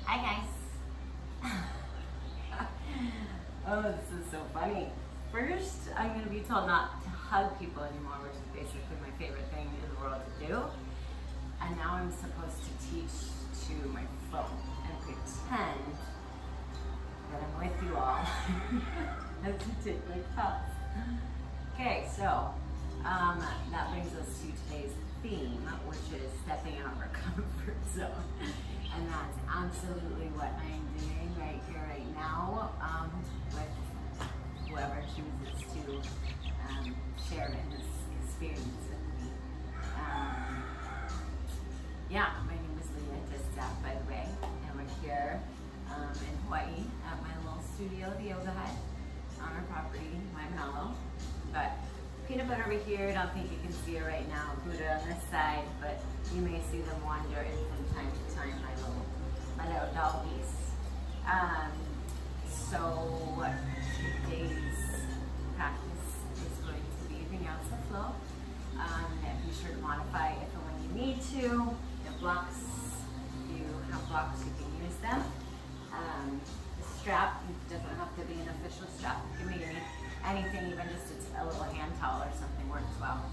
Hi guys. Oh, this is so funny. First, I'm going to be told not to hug people anymore, which is basically my favorite thing in the world to do. And now I'm supposed to teach to my phone and pretend that I'm with you all as I take my class. Okay, so that brings us to today's theme, which is stepping out of our comfort zone. And that's absolutely what I am doing right here, right now, with whoever chooses to share in this experience with me. Yeah, my name is Leah, just by the way, and we're here in Hawaii at my little studio, the Yoga Hut, on our property, Waimanalo. But peanut butter over here, I don't think you can see it right now. Buddha on this side, but you may see them wander in from time to time, my little doggies. So today's practice is going to be Vinyasa flow. Be sure to modify if and when you need to. If you have blocks, you can use them. The strap doesn't have to be an official strap. It can be anything, even just a little hand towel or something works well.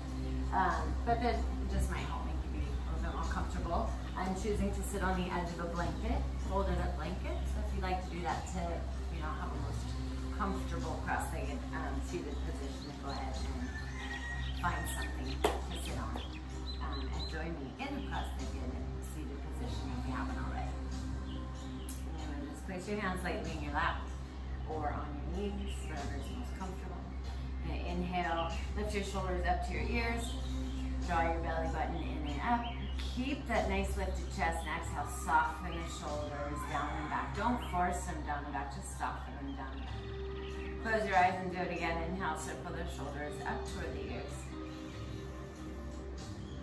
But then just might help make you be a little bit more comfortable. I'm choosing to sit on the edge of a blanket, folded up blanket. So if you'd like to do that to, have a most comfortable cross-legged seated position, go ahead and find something to sit on. And join me in the cross-legged seated position if you haven't already. And just place your hands lightly in your lap or on your knees, wherever is most comfortable. And inhale, lift your shoulders up to your ears, draw your belly button in and up. Keep that nice lifted chest, and exhale, soften the shoulders down and back. Don't force them down and back, just soften them down and back. Close your eyes and do it again. Inhale, circle the shoulders up toward the ears.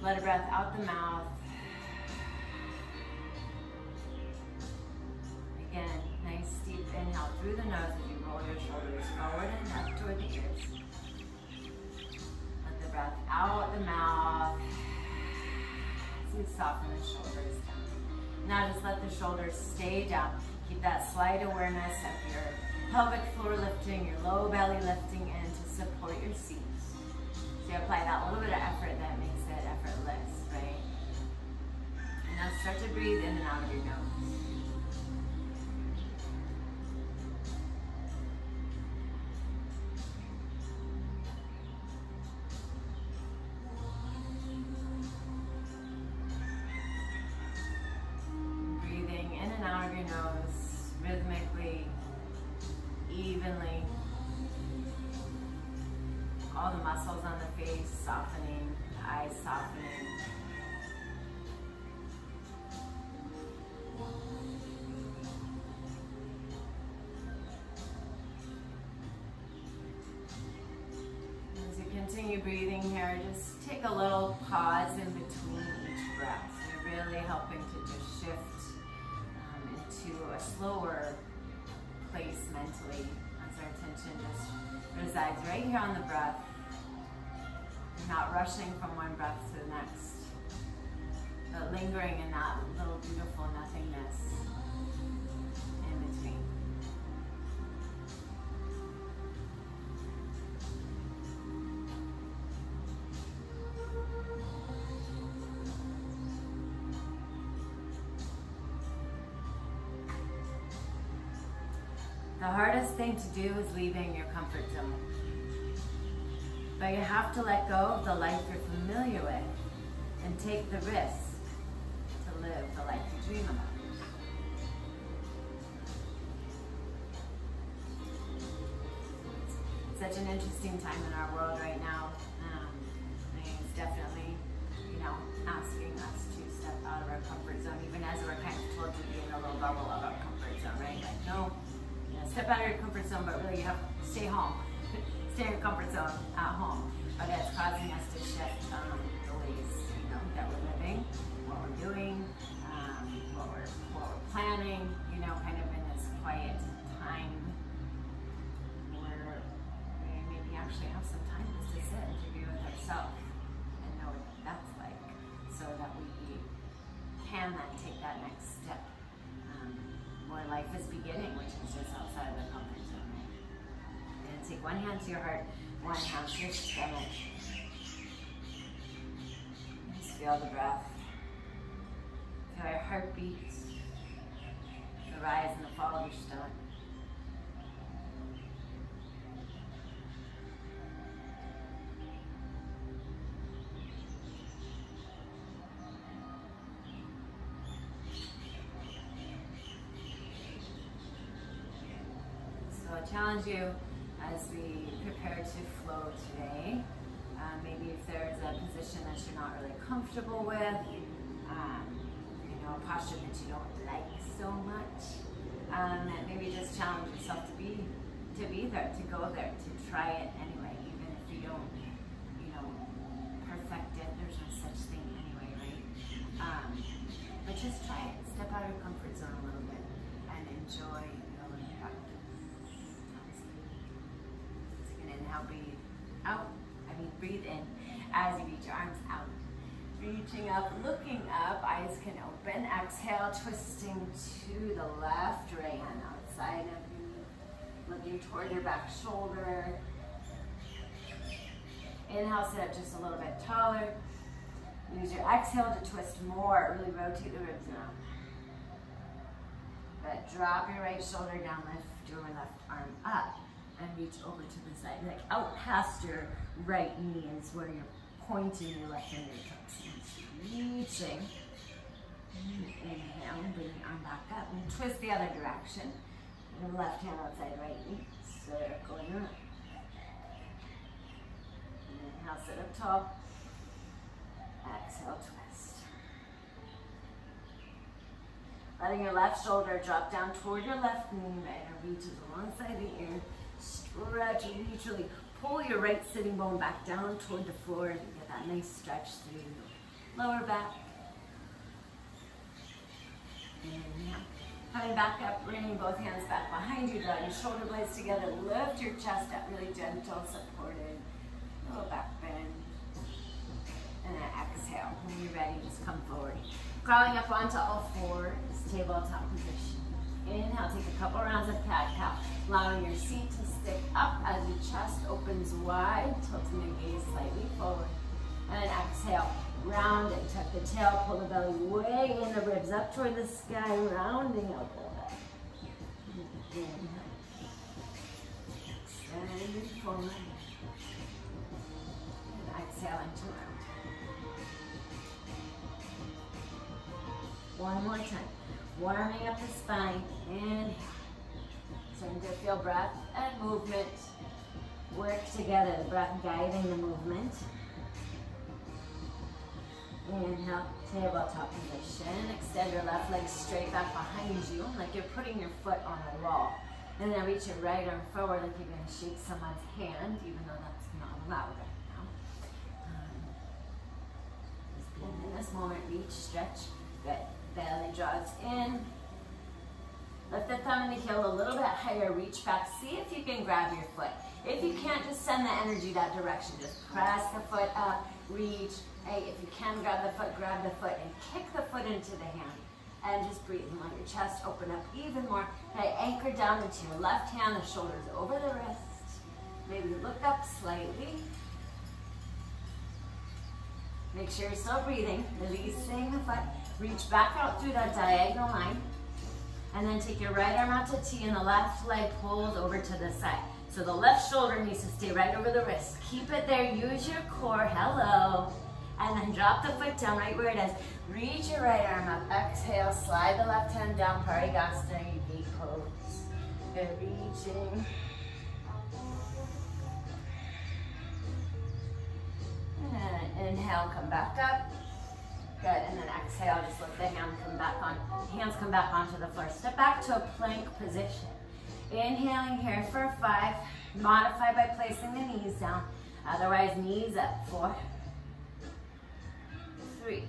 Let a breath out the mouth. Again, nice deep inhale through the nose as you roll your shoulders forward and up toward the ears. Let the breath out the mouth. As you soften the shoulders down. Now just let the shoulders stay down. Keep that slight awareness of your pelvic floor lifting, your low belly lifting in to support your seat. So you apply that little bit of effort that makes it effortless, right? And now start to breathe in and out of your nose. Out of your nose, rhythmically, evenly. All the muscles on the face softening, the eyes softening. As you continue breathing here, just take a little pause in between each breath. So you're really helping to just shift to a slower place mentally as our attention just resides right here on the breath. You're not rushing from one breath to the next, but lingering in that little beautiful nothingness in between. The hardest thing to do is leaving your comfort zone. But you have to let go of the life you're familiar with and take the risk to live the life you dream about. It's such an interesting time in our world right now. I think it's definitely, asking us to step out of our comfort zone, even as we're kind of told to be in a little bubble of our comfort zone, right? Like, no. Step out of your comfort zone, but really you have to stay home. Stay in your comfort zone at home. But it's causing us to shift the ways that we're living, what we're doing, what we're planning, kind of in this quiet time where we maybe actually have some time just to sit and to be with ourselves and know what that's like, so that we can then take that next step life is beginning, which is just outside of the comfort zone. And take one hand to your heart, one hand to your stomach. Just feel the breath. Feel your heartbeat, the rise and the fall of your stomach. So I challenge you as we prepare to flow today. Maybe if there's a position that you're not really comfortable with, a posture that you don't like so much, maybe just challenge yourself to be there, to go there, to try it anyway, even if you don't, perfect it. There's no such thing anyway, right? But just try it. Step out of your comfort zone a little bit and enjoy your practice. So you can inhale, breathe out. Breathe in as you reach your arms out. Reaching up, looking up, eyes can open. Exhale, twisting to the left, right hand outside of you. Looking toward your back shoulder. Inhale, sit up just a little bit taller. Use your exhale to twist more. Really rotate the ribs now. But drop your right shoulder down, lift your left arm up, and reach over to the side. Like out past your right knee is where you're pointing your left fingertips. Reaching. Inhale, bring your arm back up and twist the other direction. Your left hand outside right knee. Circling up. Inhale, sit up tall. Exhale, twist. Letting your left shoulder drop down toward your left knee. Right arm reaches alongside the ear. Stretch, reach, really pull your right sitting bone back down toward the floor and get that nice stretch through your lower back. Inhale. Coming back up, bringing both hands back behind you, draw your shoulder blades together, lift your chest up, really gentle, supported, little back bend. And then exhale. When you're ready, just come forward. Crawling up onto all fours, tabletop position. Inhale, take a couple rounds of cat-cow, allowing your seat to stick up as your chest opens wide, tilting your gaze slightly forward. And then exhale, round it, tuck the tail, pull the belly way in, the ribs up toward the sky, rounding out the back. Inhale. Extend forward. And exhale into round. One more time. Warming up the spine. Inhale. Starting to feel breath and movement work together. The breath guiding the movement. Inhale, tabletop position. Extend your left leg straight back behind you, like you're putting your foot on the wall. And then reach your right arm forward like you're going to shake someone's hand, even though that's not allowed right now. Just be in this moment, reach, stretch. Good. Belly draws in. Lift the thumb and the heel a little bit higher. Reach back. See if you can grab your foot. If you can't, just send the energy that direction. Just press the foot up. Reach. Hey, if you can grab the foot and kick the foot into the hand. And just breathe and let your chest open up even more. Okay, anchor down into your left hand, the shoulders over the wrist. Maybe look up slightly. Make sure you're still breathing. Releasing the foot. Reach back out through that diagonal line. And then take your right arm out to T and the left leg pulls over to the side. So the left shoulder needs to stay right over the wrist. Keep it there. Use your core. Hello. And then drop the foot down right where it is. Reach your right arm up. Exhale. Slide the left hand down. Parigasana, gate pose. Good. Reaching. And inhale. Come back up. Good. And then exhale. Just let the hand come back on. Hands come back onto the floor. Step back to a plank position. Inhaling here for 5. Modify by placing the knees down. Otherwise, knees up. 4. 3,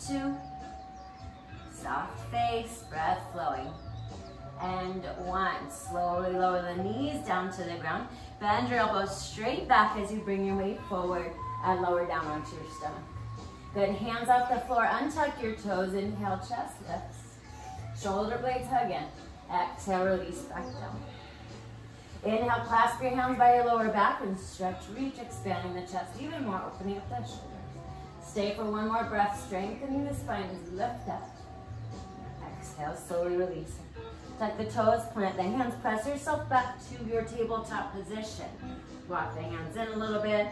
2, soft face, breath flowing, and 1. Slowly lower the knees down to the ground. Bend your elbows straight back as you bring your weight forward and lower down onto your stomach. Good, hands off the floor, untuck your toes, inhale, chest lifts. Shoulder blades hug in. Exhale, release back down. Inhale, clasp your hands by your lower back and stretch, reach, expanding the chest even more, opening up the shoulders. Stay for one more breath, strengthening the spine as you lift up. Exhale, slowly releasing. Tuck the toes, plant the hands, press yourself back to your tabletop position. Walk the hands in a little bit.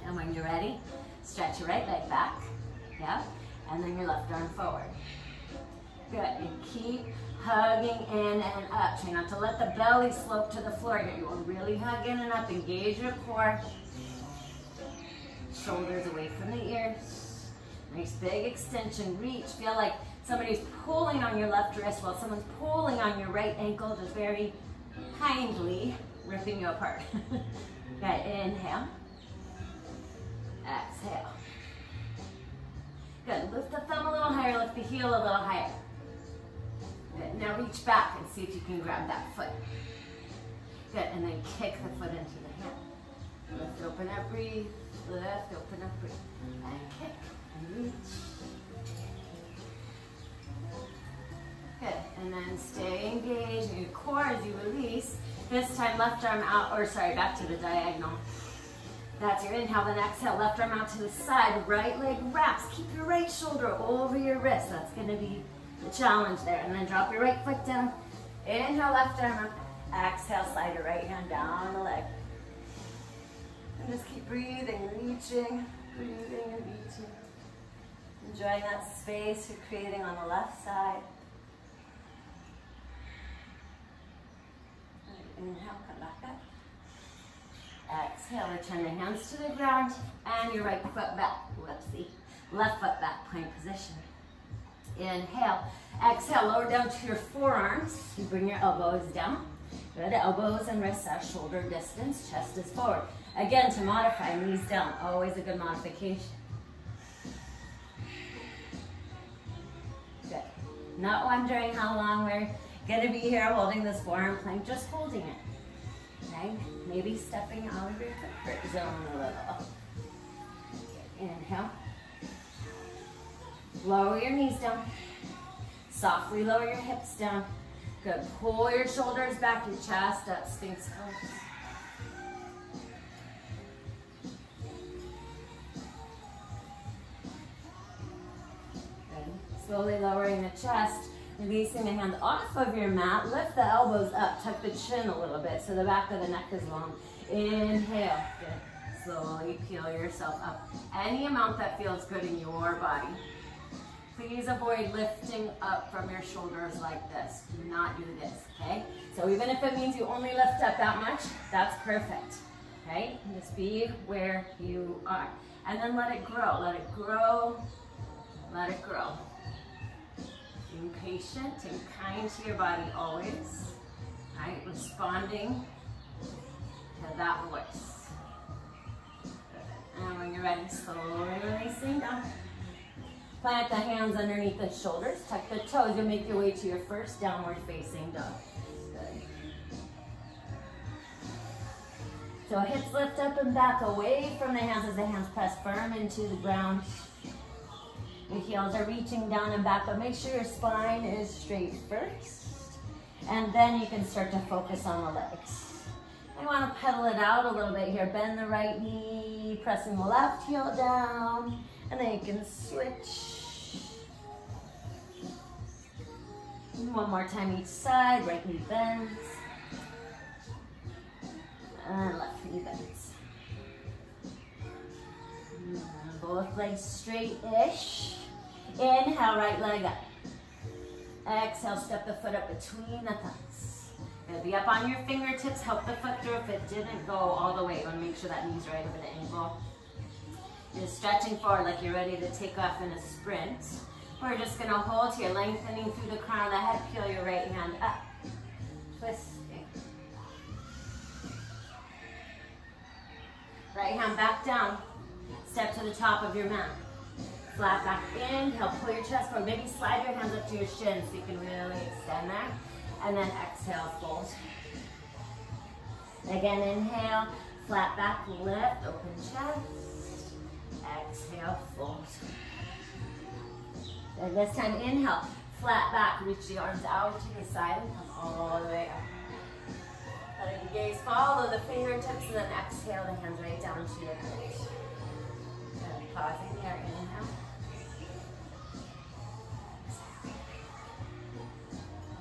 And when you're ready, stretch your right leg back. Yeah. And then your left arm forward. Good. And keep hugging in and up. Try not to let the belly slope to the floor here. You will really hug in and up. Engage your core. Shoulders away from the ears. Nice big extension. Reach. Feel like somebody's pulling on your left wrist while someone's pulling on your right ankle, just very kindly ripping you apart. Good. Inhale. Exhale. Good. Lift the thumb a little higher. Lift the heel a little higher. Good. Now reach back and see if you can grab that foot. Good. And then kick the foot into the hand. Lift, open up, breathe. Lift, open up, breathe. And kick and reach. Good. And then stay engaged in your core as you release. This time left arm out, or sorry, back to the diagonal. That's your inhale, then exhale, left arm out to the side, right leg wraps. Keep your right shoulder over your wrist. That's gonna be the challenge there. And then drop your right foot down. Inhale, left arm up. Exhale, slide your right hand down the leg. And just keep breathing, reaching, breathing and reaching. Enjoying that space you're creating on the left side. Inhale, come back up. Exhale, return the hands to the ground and your right foot back. Whoopsie. Left foot back, plank position. Inhale. Exhale, lower down to your forearms. You bring your elbows down. Good. Elbows and wrists at shoulder distance. Chest is forward. Again, to modify, knees down. Always a good modification. Good. Not wondering how long we're going to be here holding this forearm plank. Just holding it. Okay? Maybe stepping out of your comfort zone a little. Inhale. Lower your knees down. Softly lower your hips down. Good. Pull your shoulders back, your chest up, Sphinx pose. Good. Slowly lowering the chest. Releasing the hands off of your mat. Lift the elbows up. Tuck the chin a little bit so the back of the neck is long. Inhale. Good. Slowly peel yourself up. Any amount that feels good in your body. Please avoid lifting up from your shoulders like this. Do not do this, okay? So even if it means you only lift up that much, that's perfect, okay? Just be where you are. And then let it grow, let it grow, let it grow. Being patient and kind to your body always, right? Responding to that voice. Good. And when you're ready, slowly releasing down. Plant the hands underneath the shoulders. Tuck the toes. You'll make your way to your first downward facing dog. Good. So hips lift up and back away from the hands as the hands press firm into the ground. Your heels are reaching down and back, but make sure your spine is straight first. And then you can start to focus on the legs. You want to pedal it out a little bit here. Bend the right knee, pressing the left heel down. And then you can switch. One more time each side. Right knee bends. And left knee bends. And both legs straight-ish. Inhale, right leg up. Exhale, step the foot up between the thumbs. It'll be up on your fingertips. Help the foot through if it didn't go all the way. You want to make sure that knee's right over the ankle. You're stretching forward like you're ready to take off in a sprint. We're just going to hold here, lengthening through the crown of the head. Peel your right hand up. Twisting. Right hand back down. Step to the top of your mat. Flat back. Inhale, pull your chest forward. Maybe slide your hands up to your shins so you can really extend there. And then exhale, fold. Again, inhale, flat back, lift, open chest. Exhale, fold. And this time, inhale, Flat back, reach the arms out to the side and come all the way up. Letting the gaze follow the fingertips and then exhale the hands right down to your hips. And pausing here, inhale.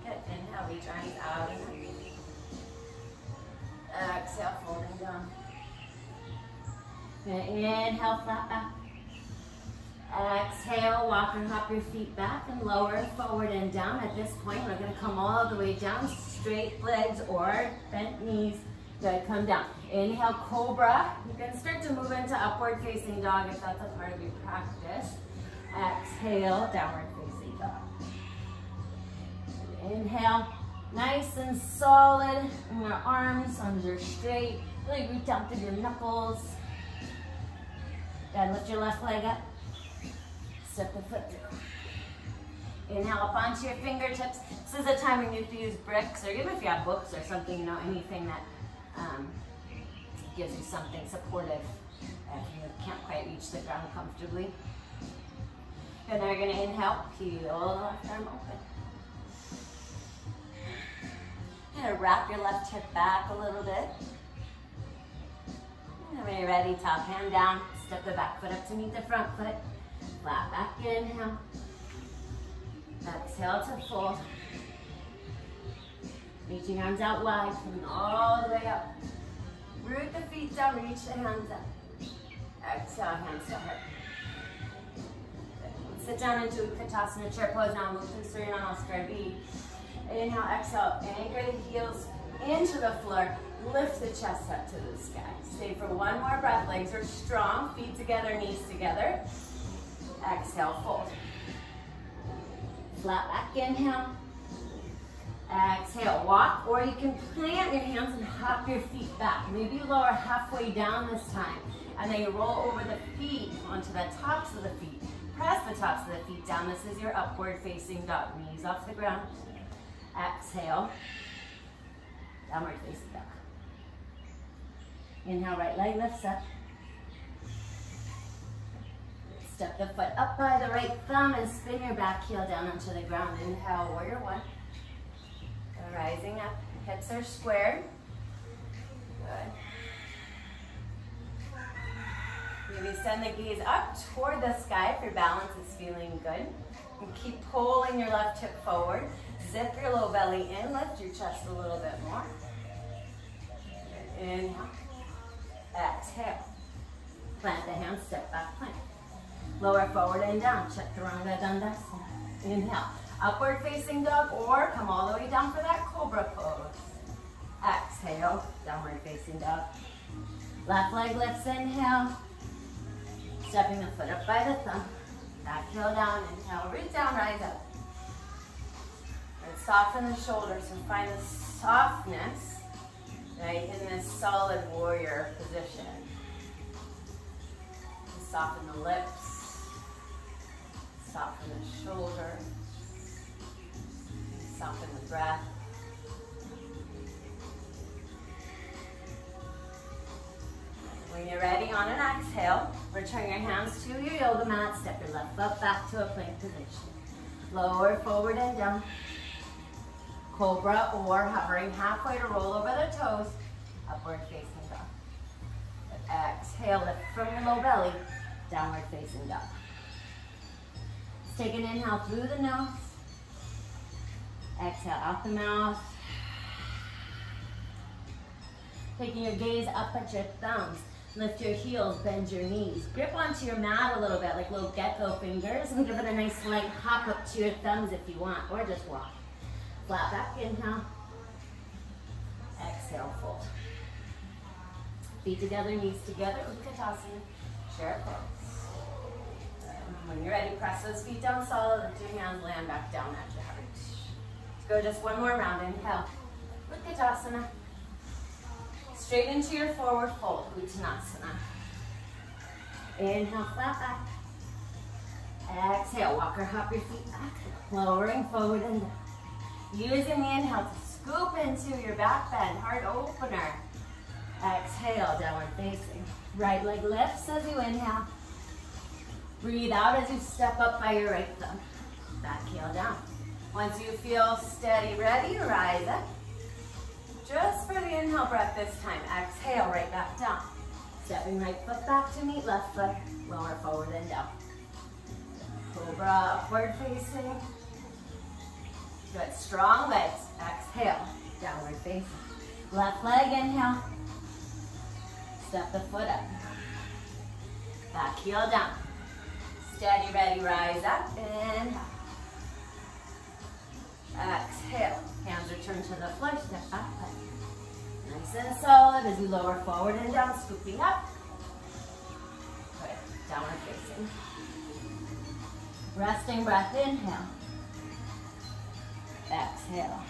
Good, inhale, reach arms out and up. Exhale, folding down. Good, inhale, flat back. Exhale, walk and hop your feet back and lower, forward and down. At this point, we're gonna come all the way down, straight legs or bent knees. Good, come down. Inhale, cobra. You can start to move into upward facing dog if that's a part of your practice. Exhale, downward facing dog. Inhale, nice and solid in your arms are straight. Really root down through your knuckles. Then lift your left leg up. Step the foot through. Inhale up onto your fingertips. This is a time when you have to use bricks, or even if you have books or something, you know, anything that gives you something supportive if you can't quite reach the ground comfortably. And then we're going to inhale, peel the left arm open. You're going to wrap your left hip back a little bit. And when you're ready, top hand down. Step the back foot up to meet the front foot. Flat back, inhale. Exhale to fold. Reaching arms out wide, coming all the way up. Root the feet down, reach the hands up. Exhale, hands to heart. Sit down into Utkatasana, chair pose now. Move through Surya Namaskar. Inhale, exhale, anchor the heels into the floor. Lift the chest up to the sky. Stay for one more breath. Legs are strong, feet together, knees together. Exhale, fold. Flat back, inhale. Exhale, walk, or you can plant your hands and hop your feet back. Maybe lower halfway down this time. And then you roll over the feet onto the tops of the feet. Press the tops of the feet down. This is your upward facing dog. Knees off the ground. Exhale. Downward facing dog. Inhale, right leg lifts up. Step the foot up by the right thumb and spin your back heel down onto the ground. Inhale, warrior one. Rising up, hips are squared. Good. Maybe send the gaze up toward the sky if your balance is feeling good. And keep pulling your left hip forward. Zip your low belly in, lift your chest a little bit more. Inhale. Exhale. Plant the hands, step back, plank. Lower forward and down. Chaturanga Dandasana. Inhale. Upward facing dog, or come all the way down for that cobra pose. Exhale. Downward facing dog. Left leg lifts, inhale. Stepping the foot up by the thumb. Back heel down, inhale. Root down, rise up. And soften the shoulders and find the softness, right, in this solid warrior position. Soften the lips, soften the shoulders, soften the breath. When you're ready, on an exhale, return your hands to your yoga mat, step your left foot back to a plank position. Lower, forward and down. Cobra or hovering halfway to roll over the toes, upward facing dog. Exhale, lift from your low belly. Downward facing dog. Let's take an inhale through the nose. Exhale out the mouth. Taking your gaze up at your thumbs. Lift your heels, bend your knees. Grip onto your mat a little bit like little gecko fingers and give it a nice light hop up to your thumbs if you want, or just walk. Flat back, inhale. Exhale, fold. Feet together, knees together, Utkatasana, chair pose. When you're ready, press those feet down solid, lift your hands, land back down at your heart. Let's go just one more round. Inhale, Utkatasana. Straight into your forward fold, Uttanasana. Inhale, flat back. Exhale, walk or hop your feet back. Lowering forward and down. Using the inhale to scoop into your back bend, heart opener. Exhale, downward facing. Right leg lifts as you inhale. Breathe out as you step up by your right thumb. Back heel down. Once you feel steady, ready, rise up. Just for the inhale breath this time. Exhale, right back down. Stepping right foot back to meet left foot. Lower forward and down. Cobra, upward facing. Good, strong legs. Exhale, downward facing. Left leg, inhale. Step the foot up. Back heel down. Steady, ready, rise up. Inhale. Exhale. Hands return to the floor. Step back. Nice and solid as you lower forward and down, scooping up. Good. Downward facing. Resting breath. Inhale. Exhale.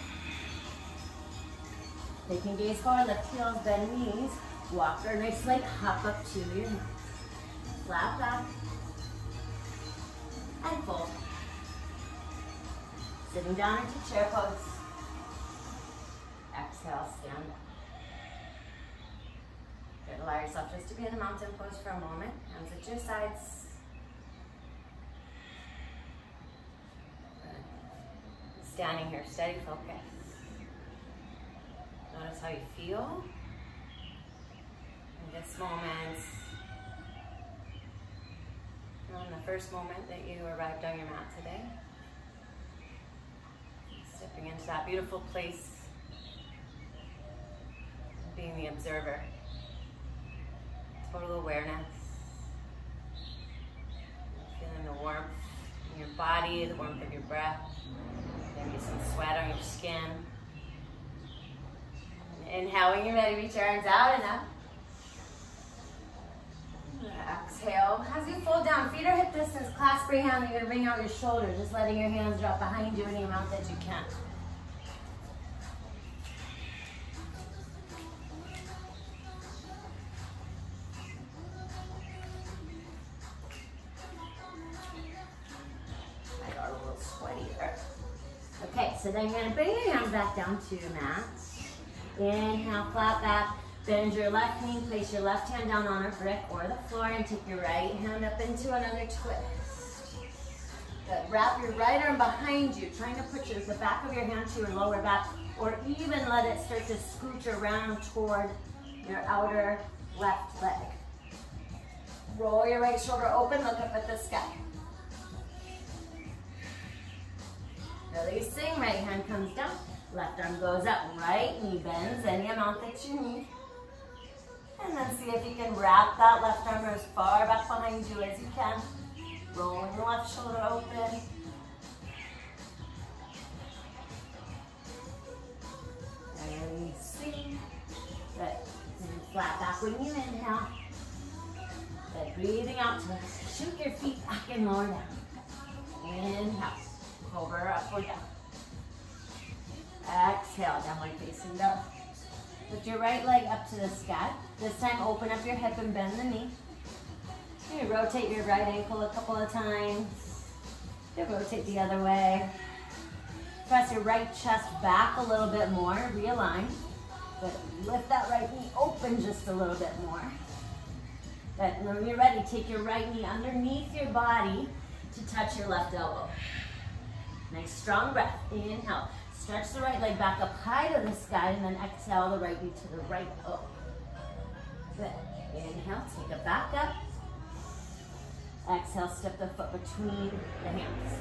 Taking gaze forward, lift heels, bend knees. Walk your nice leg, hop up to your hands. Flat back. And fold. Sitting down into chair pose. Exhale, stand up. Good, allow yourself just to be in a mountain pose for a moment. Hands at your sides. Good. Standing here, steady focus. Notice how you feel in this moment. On the first moment that you arrived on your mat today. Stepping into that beautiful place, being the observer. Total awareness. Feeling the warmth in your body, the warmth of your breath. Maybe some sweat on your skin. Inhale, when you're ready, reach your arms out and up. Exhale. As you fold down, feet are hip distance, clasp your hand, you're going to bring out your shoulders, just letting your hands drop behind you any amount that you can. I got a little sweaty there. Okay, so then you're going to bring your hands back down to your mat. Inhale, flat back. Bend your left knee, place your left hand down on a brick or the floor and take your right hand up into another twist. Good. Wrap your right arm behind you, trying to put the back of your hand to your lower back or even let it start to scooch around toward your outer left leg. Roll your right shoulder open, look up at the sky. Releasing, right hand comes down, left arm goes up, right knee bends any amount that you need. And then see if you can wrap that left arm as far back behind you as you can. Rolling the left shoulder open. Releasing. Good. And flat back when you inhale. Good. Breathing out to shoot your feet back and lower down. Inhale. Over, up, or down. Exhale, downward facing dog. Lift your right leg up to the sky. This time open up your hip and bend the knee. You rotate your right ankle a couple of times. You rotate the other way. Press your right chest back a little bit more. Realign. Good. Lift that right knee open just a little bit more. Good. And when you're ready, take your right knee underneath your body to touch your left elbow. Nice strong breath. Inhale. Stretch the right leg back up high to the sky and then exhale the right knee to the right elbow. Good. Inhale, take it back up. Exhale, step the foot between the hands.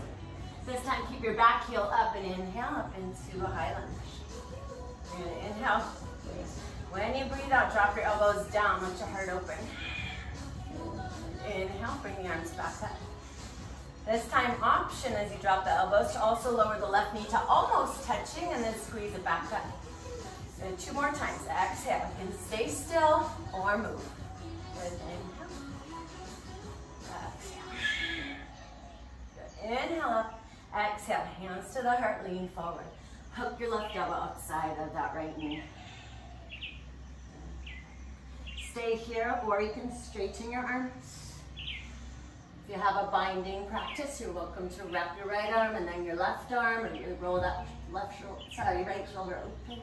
This time, keep your back heel up and inhale up into a high lunge. You're gonna inhale. When you breathe out, drop your elbows down, let your heart open. Inhale, bring the arms back up. This time, option as you drop the elbows to also lower the left knee to almost touching and then squeeze it back up. And 2 more times. Exhale. You can stay still or move. Good. Inhale. Exhale. Good. Inhale up. Exhale. Hands to the heart. Lean forward. Hook your left elbow outside of that right knee. Stay here, or you can straighten your arms. If you have a binding practice, you're welcome to wrap your right arm and then your left arm, and you roll that right shoulder open.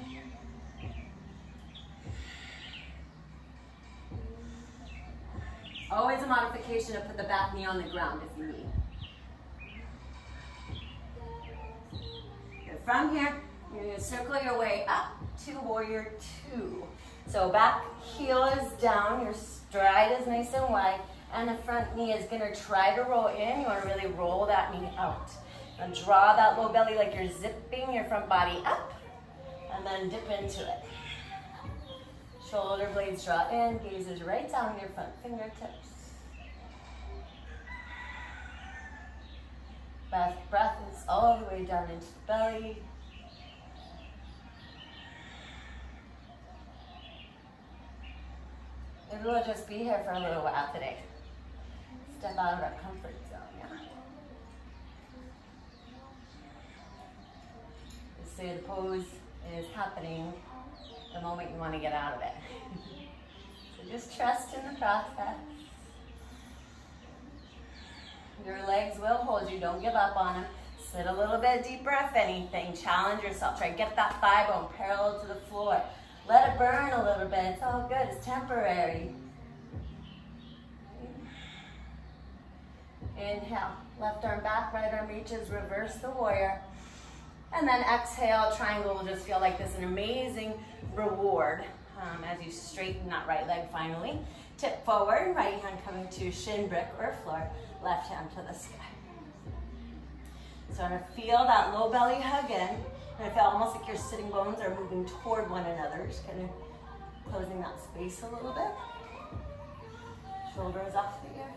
Always a modification to put the back knee on the ground if you need. from here, you're gonna circle your way up to warrior two. So back heel is down, your stride is nice and wide, and the front knee is gonna try to roll in. You wanna really roll that knee out. And draw that low belly like you're zipping your front body up, and then dip into it. Shoulder blades draw in, gazes right down your front fingertips. Breath is all the way down into the belly. Maybe we'll just be here for a little while today. Step out of our comfort zone, yeah? So the pose is happening the moment you want to get out of it. So just trust in the process. Your legs will hold you, don't give up on them. Sit a little bit deeper if anything. Challenge yourself, try to get that thigh bone parallel to the floor. Let it burn a little bit, it's all good, it's temporary. Inhale, left arm back, right arm reaches, reverse the warrior. And then exhale, triangle will just feel like this, an amazing reward as you straighten that right leg finally. Tip forward, right hand coming to shin, brick, or floor, left hand to the sky. So I'm gonna feel that low belly hug in, and I feel almost like your sitting bones are moving toward one another, just kind of closing that space a little bit. Shoulders off the ear.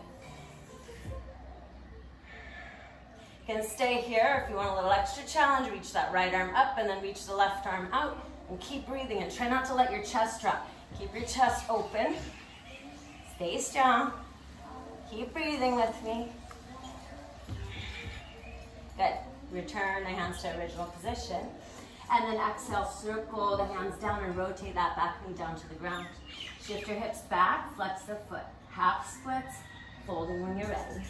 You can stay here if you want a little extra challenge. Reach that right arm up and then reach the left arm out and keep breathing, and try not to let your chest drop. Keep your chest open. Stay strong. Keep breathing with me. Good. Return the hands to original position. And then exhale, circle the hands down and rotate that back knee down to the ground. Shift your hips back, flex the foot. Half splits, folding when you're ready.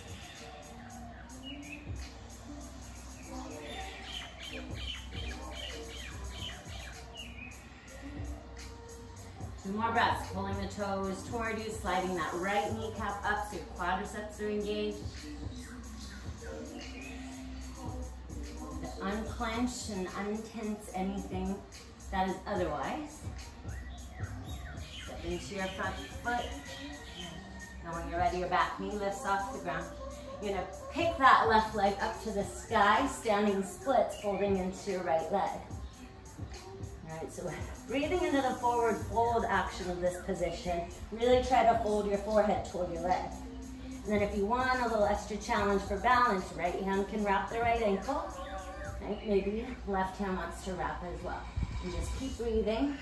2 more breaths, pulling the toes toward you, sliding that right kneecap up so your quadriceps are engaged. Unclench and untense anything that is otherwise. Step into your front foot. Now when you're ready, your back knee lifts off the ground. You're gonna pick that left leg up to the sky, standing splits, folding into your right leg. All right, so breathing into the forward fold action of this position. Really try to fold your forehead toward your leg. And then if you want a little extra challenge for balance, right hand can wrap the right ankle. Right? Maybe left hand wants to wrap as well. And just keep breathing.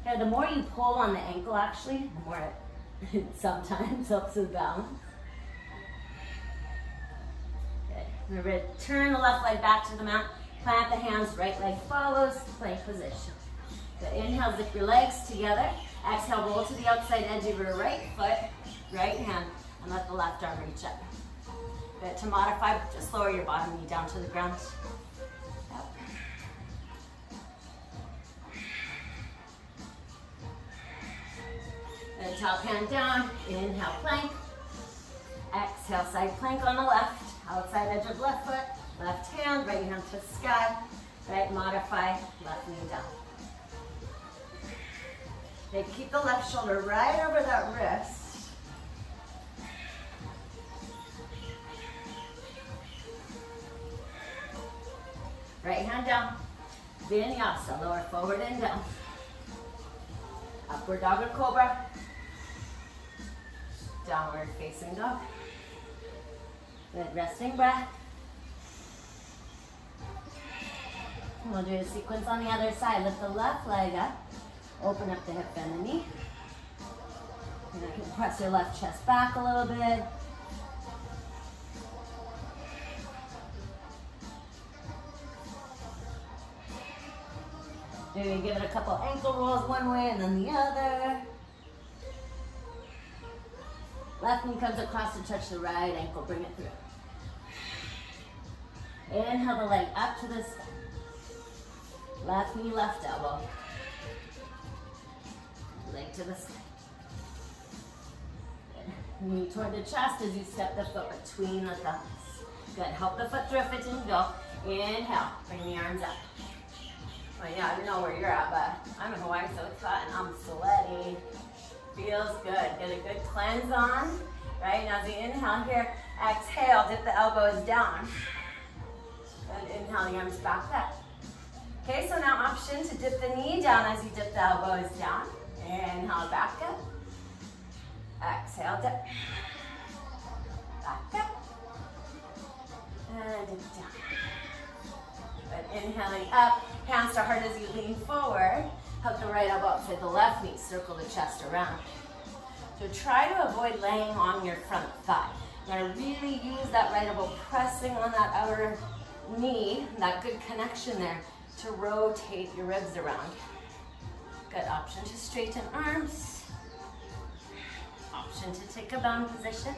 Okay, the more you pull on the ankle, actually, the more it sometimes helps with balance. Good. Return the left leg back to the mat. Plant the hands, right leg follows, plank position. Good. Inhale, zip your legs together. Exhale, roll to the outside edge of your right foot, right hand, and let the left arm reach up. Good. To modify, just lower your bottom knee down to the ground. Yep. Good. Top hand down. Inhale, plank. Exhale, side plank on the left. Outside edge of left foot. Left hand, right hand to sky. Right, modify, left knee down. Okay, keep the left shoulder right over that wrist. Right hand down. Vinyasa, lower forward and down. Upward dog or cobra. Downward facing dog. Good, resting breath. We'll do a sequence on the other side. Lift the left leg up. Open up the hip, bend the knee. And you can press your left chest back a little bit. Maybe give it a couple ankle rolls one way and then the other. Left knee comes across to touch the right ankle. Bring it through. Inhale the leg up to the sky. Left knee, left elbow. Leg to the sky. Good. Knee toward the chest as you step the foot between the thumbs. Good. Help the foot through if it didn't go. Inhale, bring the arms up. Well, yeah, I don't know where you're at, but I'm in Hawaii, so it's hot and I'm sweaty. Feels good. Get a good cleanse on. Right, now as you inhale here, exhale, dip the elbows down. And inhale, the arms back up. Okay, so now option to dip the knee down as you dip the elbows down. Inhale, back up. Exhale, dip. Back up. And dip down. But inhaling up, hands to heart as you lean forward. Hug the right elbow outside the left knee, circle the chest around. So try to avoid laying on your front thigh. Now really use that right elbow pressing on that outer knee, that good connection there, to rotate your ribs around. Good option to straighten arms. Option to take a bound position.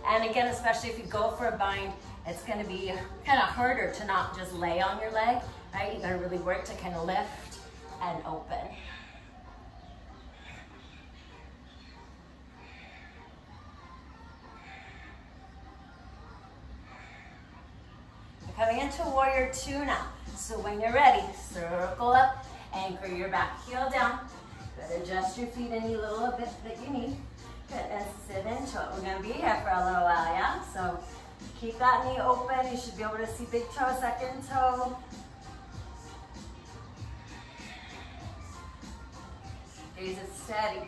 And again, especially if you go for a bind, it's going to be kind of harder to not just lay on your leg, right? You got to really work to kind of lift and open. We're coming into warrior two now. So when you're ready, circle up, anchor your back heel down. Good, adjust your feet any little bit that you need. Good, and sit into it. We're gonna be here for a little while, yeah? So keep that knee open. You should be able to see big toe, second toe. Gaze it steady.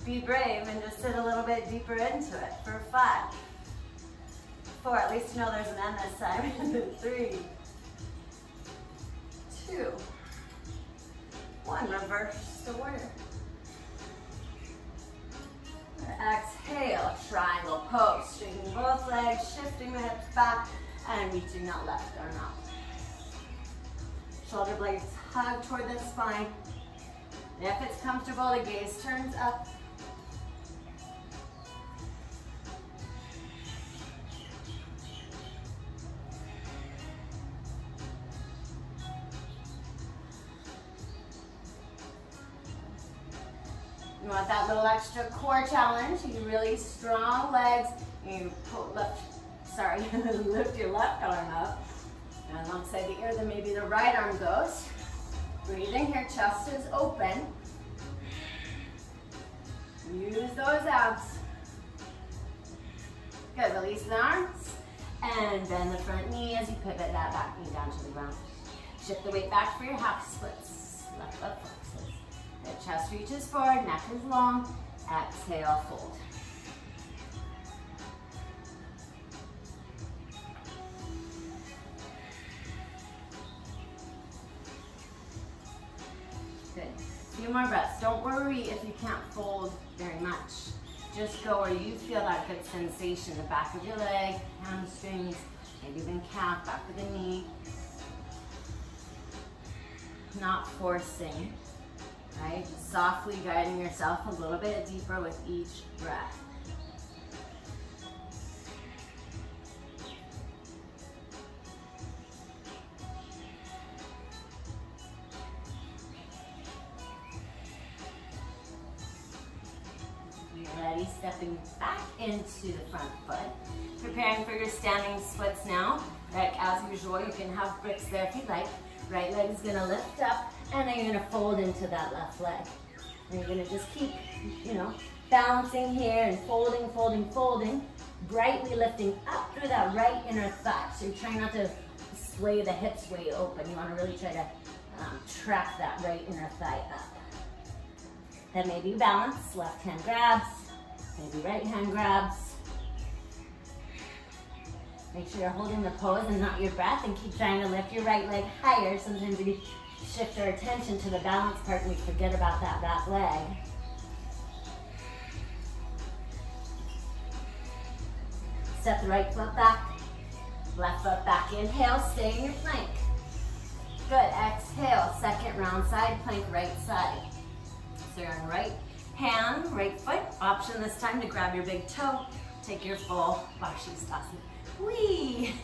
Be brave and just sit a little bit deeper into it for 5, 4, at least you know there's an end this time. 3, 2, 1, reverse the warrior. Exhale, triangle pose, straightening both legs, shifting the hips back, and reaching that left arm out. Shoulder blades hug toward the spine. If it's comfortable, the gaze turns up. You want that little extra core challenge. You really strong legs. You lift your left arm up. And alongside the ear, then maybe the right arm goes. Breathing here, chest is open. Use those abs. Good, release the arms. And bend the front knee as you pivot that back knee down to the ground. Shift the weight back for your half splits. Left foot flexes. The chest reaches forward, neck is long. Exhale, fold. Good. A few more breaths. Don't worry if you can't fold very much. Just go where you feel that good sensation. The back of your leg, hamstrings, maybe even calf, back of the knee. Not forcing. Right? Just softly guiding yourself a little bit deeper with each breath. You're ready, stepping back into the front foot. Preparing for your standing splits now. Like as usual, you can have bricks there if you'd like. Right leg is gonna lift up, and then you're gonna fold into that left leg. And you're gonna just keep, balancing here and folding, folding, folding, brightly lifting up through that right inner thigh. So you're trying not to sway the hips way open. You wanna really try to track that right inner thigh up. Then maybe balance, left hand grabs, maybe right hand grabs. Make sure you're holding the pose and not your breath, and keep trying to lift your right leg higher. Sometimes we shift our attention to the balance part and we forget about that back leg. Step the right foot back, left foot back. Inhale, stay in your plank. Good, exhale, second round side plank, right side. So you're on right hand, right foot. Option this time to grab your big toe. Take your full Bakshasana. Whee!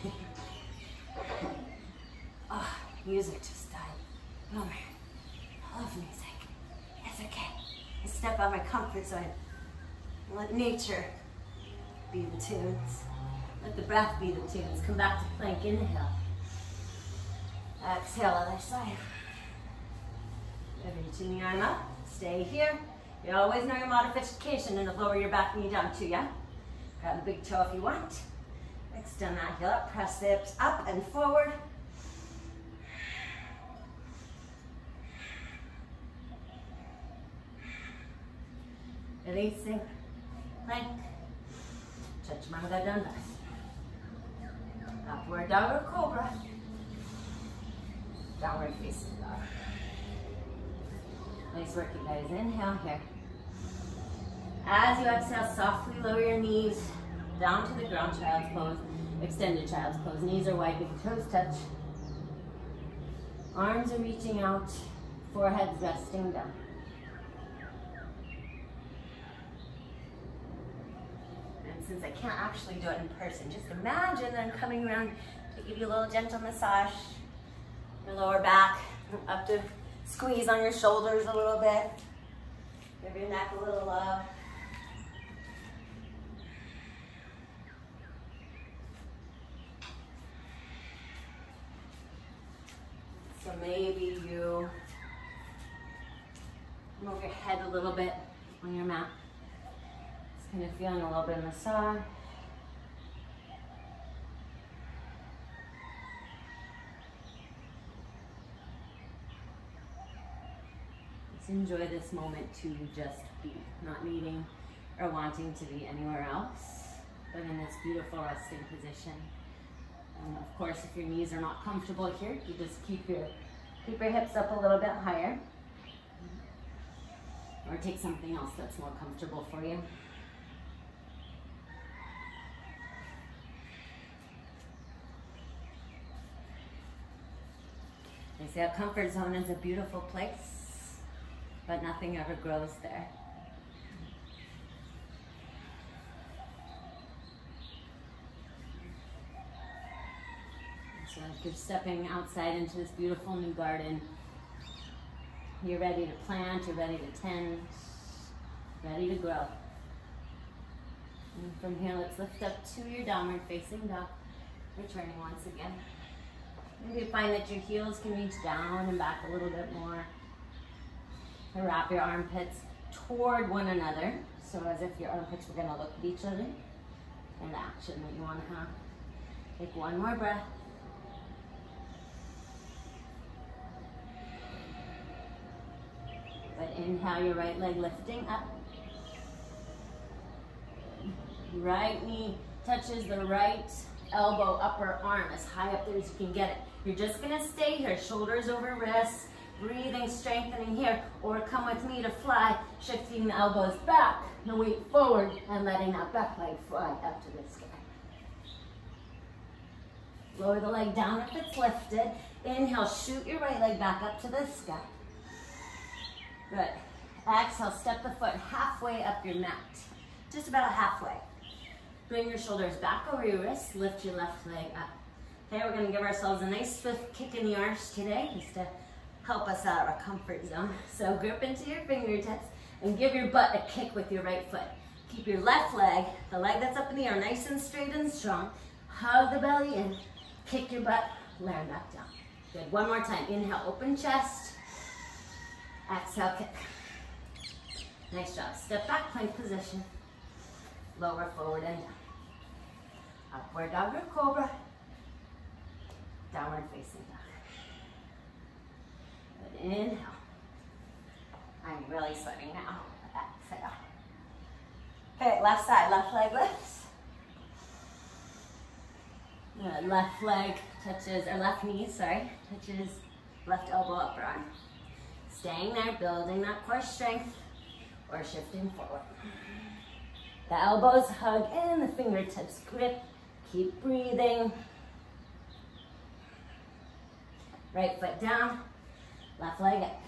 music just died. Bummer. I love music. It's okay. I step out of my comfort zone. Let nature be the tunes. Let the breath be the tunes. Come back to plank. Inhale. Exhale, other side. Reaching the arm up. Stay here. You always know your modification and lower your back knee down too, yeah? Grab the big toe if you want. Extend that heel up. Press the hips up and forward. Releasing. Plank. Chaturanga Dandasana. Upward dog or cobra. Downward facing dog. Nice work, you guys. Inhale here. As you exhale, softly lower your knees down to the ground, child's pose. Extended child's pose. Knees are wide, big toes touch. Arms are reaching out. Forehead's resting down. And since I can't actually do it in person, just imagine that I'm coming around to give you a little gentle massage. Your lower back, up to squeeze on your shoulders a little bit. Give your neck a little love. So maybe you move your head a little bit on your mat. Just kind of feeling a little bit of massage. Enjoy this moment to just be, not needing or wanting to be anywhere else, but in this beautiful resting position. And of course, if your knees are not comfortable here, you just keep your hips up a little bit higher, or take something else that's more comfortable for you. They say a comfort zone is a beautiful place, but nothing ever grows there. So if you're stepping outside into this beautiful new garden, you're ready to plant, you're ready to tend, ready to grow. And from here, let's lift up to your downward facing dog, returning once again. Maybe find that your heels can reach down and back a little bit more. And wrap your armpits toward one another, so as if your armpits were going to look at each other. And the action that you want to have. Take one more breath. But inhale, your right leg lifting up. Right knee touches the right elbow, upper arm, as high up there as you can get it. You're just going to stay here, shoulders over wrists. Breathing, strengthening here, or come with me to fly, shifting the elbows back, the weight forward, and letting that back leg fly up to the sky. Lower the leg down if it's lifted. Inhale, shoot your right leg back up to the sky. Good. Exhale, step the foot halfway up your mat, just about halfway. Bring your shoulders back over your wrists, lift your left leg up. Okay, we're going to give ourselves a nice swift kick in the arch today, just to help us out of our comfort zone. So grip into your fingertips and give your butt a kick with your right foot. Keep your left leg, the leg that's up in the air, nice and straight and strong. Hug the belly in, kick your butt, land back down. Good, one more time. Inhale, open chest. Exhale, kick. Nice job. Step back, plank position. Lower, forward, and down. Upward dog or cobra. Downward facing dog. Inhale. I'm really sweating now. Exhale. Okay, left side, left leg lifts. Left leg touches, or left knee, sorry, touches left elbow, upper arm. Staying there, building that core strength, or shifting forward. The elbows hug in, the fingertips grip. Keep breathing. Right foot down. Left leg up.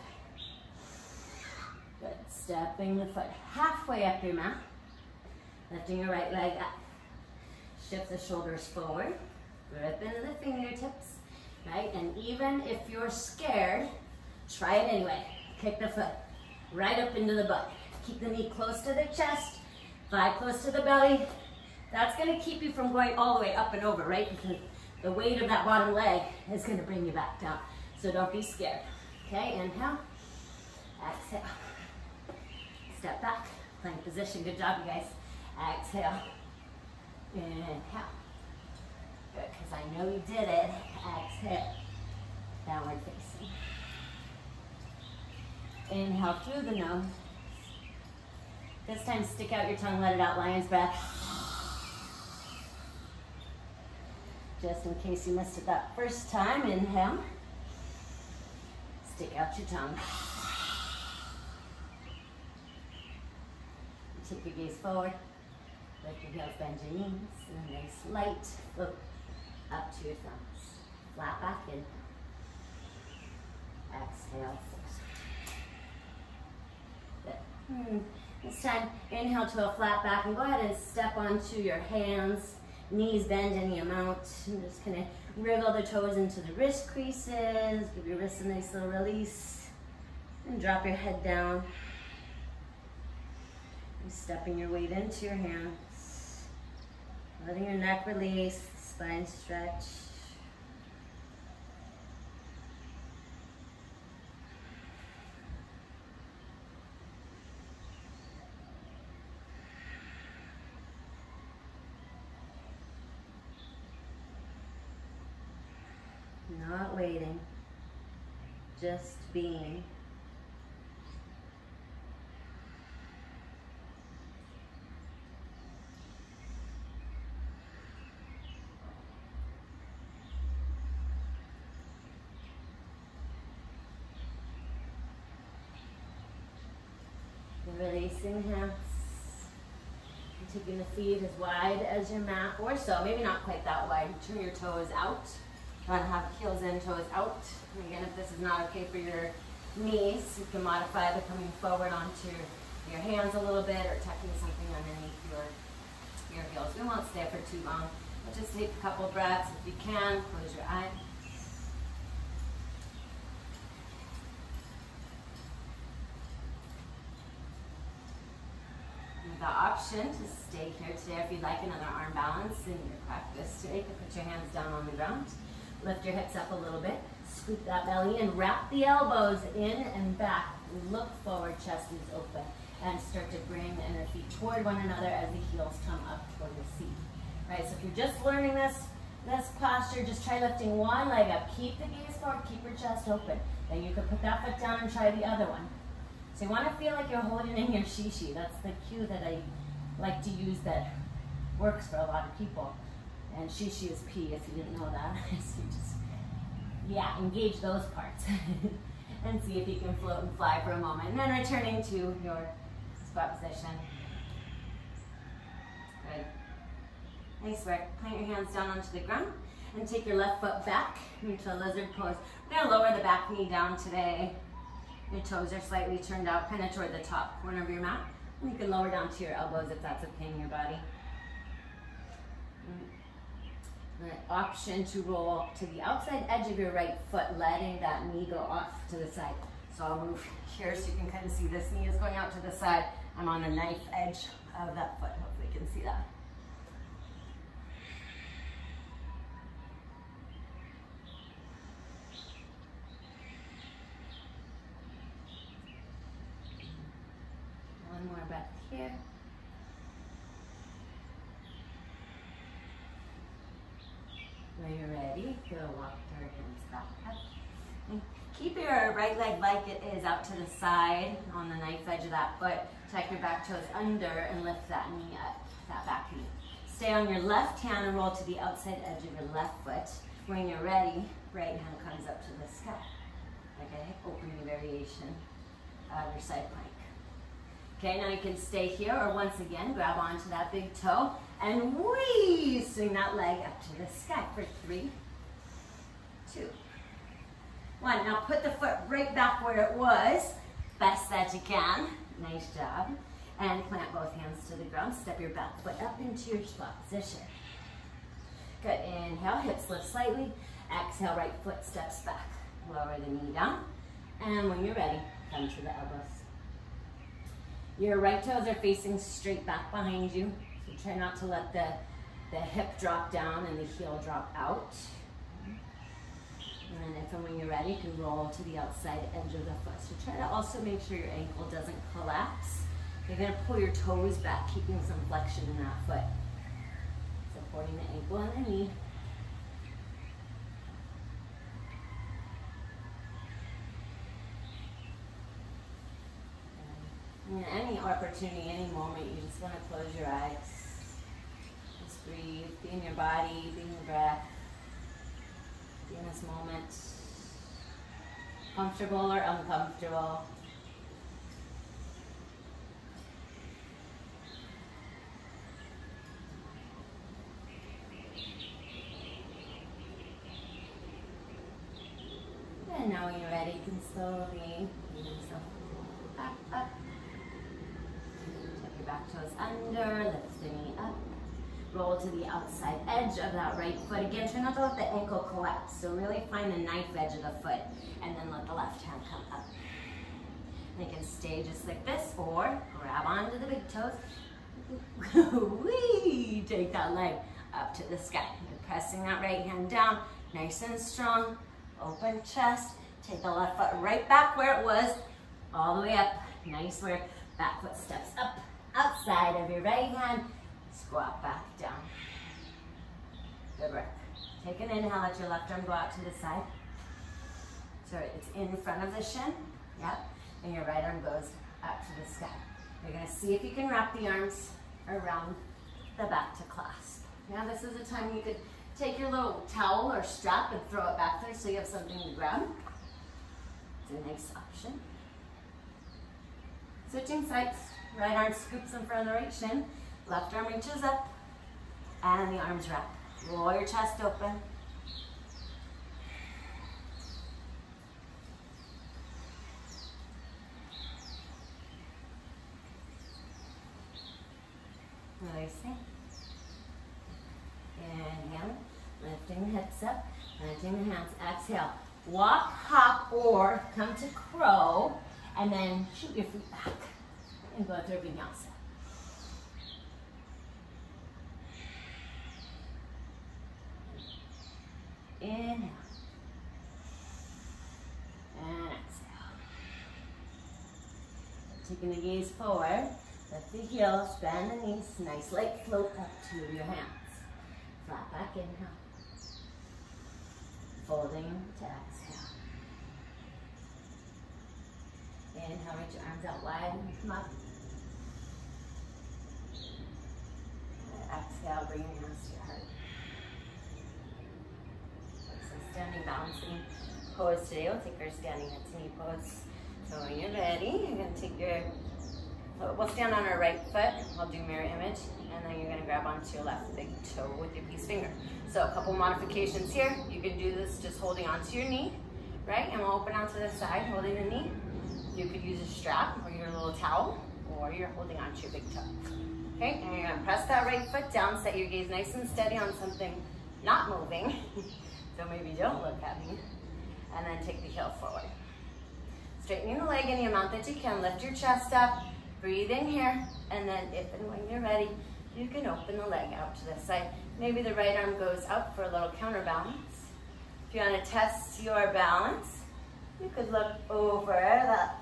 Good. Stepping the foot halfway up your mat. Lifting your right leg up. Shift the shoulders forward. Grip into the fingertips. right? And even if you're scared, try it anyway. Kick the foot right up into the butt. Keep the knee close to the chest, thigh close to the belly. That's gonna keep you from going all the way up and over, right? Because the weight of that bottom leg is gonna bring you back down. So don't be scared. Okay, inhale, exhale. Step back, plank position. Good job, you guys. Exhale, inhale. Good, because I know you did it. Exhale, downward facing. Inhale through the nose. This time stick out your tongue, let it out, lion's breath. Just in case you missed it that first time, inhale. Stick out your tongue. Take your gaze forward. Lift your heels, bend your knees. And a nice light float up to your thumbs. Flat back, inhale. Exhale, force. Good. This time, inhale to a flat back and go ahead and step onto your hands. Knees bend any amount. And just kind of wriggle the toes into the wrist creases. Give your wrists a nice little release. And drop your head down. And stepping your weight into your hands. Letting your neck release, spine stretch. Not waiting, just being. Releasing hands. Taking the feet as wide as your mat, or so, maybe not quite that wide. Turn your toes out. You want to have heels in, toes out. And again, if this is not okay for your knees, you can modify the coming forward onto your hands a little bit or tucking something underneath your heels. We won't stay for too long. But just take a couple breaths. If you can, close your eyes. The option to stay here today if you'd like another arm balance in your practice today. You can put your hands down on the ground, lift your hips up a little bit, scoop that belly in, wrap the elbows in and back, look forward, chest is open, and start to bring the inner feet toward one another as the heels come up toward the seat. Right, so if you're just learning this posture, just try lifting one leg up, keep the gaze forward, keep your chest open. Then you can put that foot down and try the other one. So you want to feel like you're holding in your shishi. That's the cue that I like to use that works for a lot of people. And shishi is pee, if you didn't know that. So you just, yeah, engage those parts. And see if you can float and fly for a moment. And then returning to your squat position. Good. Nice work. Plant your hands down onto the ground. And take your left foot back into a lizard pose. We're going to lower the back knee down today. Your toes are slightly turned out, kind of toward the top corner of your mat. And you can lower down to your elbows if that's okay in your body. An option to roll to the outside edge of your right foot, letting that knee go off to the side. So I'll move here so you can kind of see this knee is going out to the side. I'm on the knife edge of that foot. Hopefully you can see that. One more breath here. When you're ready, you'll walk your hands back up. And keep your right leg like it is out to the side on the knife edge of that foot. Tuck your back toes under and lift that knee up, that back knee. Stay on your left hand and roll to the outside edge of your left foot. When you're ready, right hand comes up to the sky. Like a hip opening variation of your side plank. Okay, now you can stay here, or once again, grab onto that big toe and whee, swing that leg up to the sky for 3, 2, 1. Now put the foot right back where it was, best that you can. Nice job. And plant both hands to the ground. Step your back foot up into your squat position. Good. Inhale, hips lift slightly. Exhale, right foot steps back. Lower the knee down. And when you're ready, come to the elbows. Your right toes are facing straight back behind you. So try not to let the hip drop down and the heel drop out. And then if and when you're ready, you can roll to the outside edge of the foot. So try to also make sure your ankle doesn't collapse. You're gonna pull your toes back, keeping some flexion in that foot. Supporting the ankle and the knee. And any opportunity, any moment, you just want to close your eyes. Just breathe, be in your body, be in your breath. Be in this moment. Comfortable or uncomfortable. And now when you're ready, you can slowly bring yourself up. Tuck your back toes under, lift the knee up. Roll to the outside edge of that right foot. Again, try not to let the ankle collapse. So really find the knife edge of the foot and then let the left hand come up. And you can stay just like this or grab onto the big toes. Whee! Take that leg up to the sky. You're pressing that right hand down, nice and strong. Open chest. Take the left foot right back where it was, all the way up. Nice where back foot steps up, outside of your right hand. Squat back down. Good work. Take an inhale, let your left arm go out to the side. So it's in front of the shin. Yep. And your right arm goes up to the sky. You're going to see if you can wrap the arms around the back to clasp. Now this is a time you could take your little towel or strap and throw it back there so you have something to grab. It's a nice option. Switching sides. Right arm scoops in front of the right shin. Left arm reaches up. And the arms wrap. Roll your chest open. Releasing. Inhale. Lifting the hips up. Planting the hands. Exhale. Walk, hop, or come to crow. And then shoot your feet back. And go through Vinyasa. Inhale. And exhale. Taking the gaze forward. Lift the heels, bend the knees. Nice light float up to your hands. Flat back, inhale. Folding to exhale. Inhale, reach your arms out wide and come up. Exhale, bring your hands to your heart. Some standing balancing pose today. We'll take our standing head to knee pose. So when you're ready, you're going to take your, we'll stand on our right foot. I'll do mirror image. And then you're going to grab onto your left big toe with your peace finger. So a couple modifications here. You can do this just holding onto your knee, right? And we'll open out to the side, holding the knee. You could use a strap or your little towel, or you're holding onto your big toe. Okay, and you're gonna press that right foot down, set your gaze nice and steady on something not moving. So maybe don't look at me. And then take the heel forward. Straightening the leg any amount that you can, lift your chest up, breathe in here, and then if and when you're ready, you can open the leg out to the side. Maybe the right arm goes up for a little counterbalance. If you want to test your balance, you could look over that,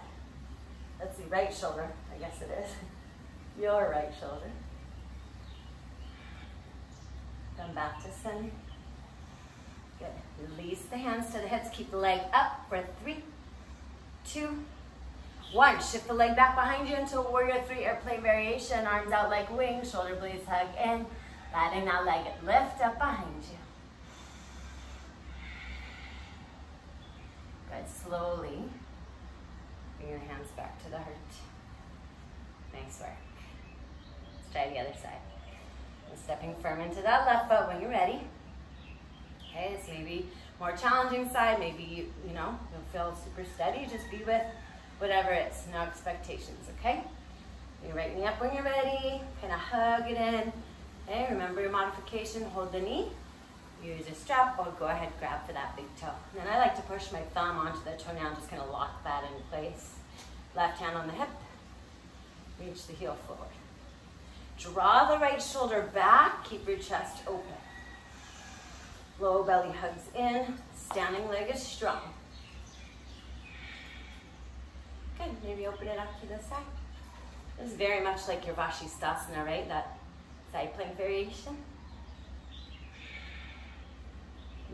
let's see, right shoulder, I guess it is. Your right shoulder. Come back to center. Good. Release the hands to the hips. Keep the leg up for 3, 2, 1. Shift the leg back behind you into warrior 3 airplane variation. Arms out like wings. Shoulder blades hug in. Letting that leg lift up behind you. Good. Slowly bring your hands back to the heart. Nice work. Let's try the other side. And stepping firm into that left foot when you're ready. Okay, this may be more challenging side. Maybe you know, you'll feel super steady. Just be with whatever it is. No expectations, okay? Your right knee up when you're ready. Kind of hug it in. Okay, remember your modification. Hold the knee. use a strap, or go ahead, grab for that big toe. And then I like to push my thumb onto the toenail. I'm just gonna lock that in place. Left hand on the hip, reach the heel forward. Draw the right shoulder back, keep your chest open. Low belly hugs in, standing leg is strong. Good, maybe open it up to the side. This is very much like your Vashisthasana, right? That side plank variation.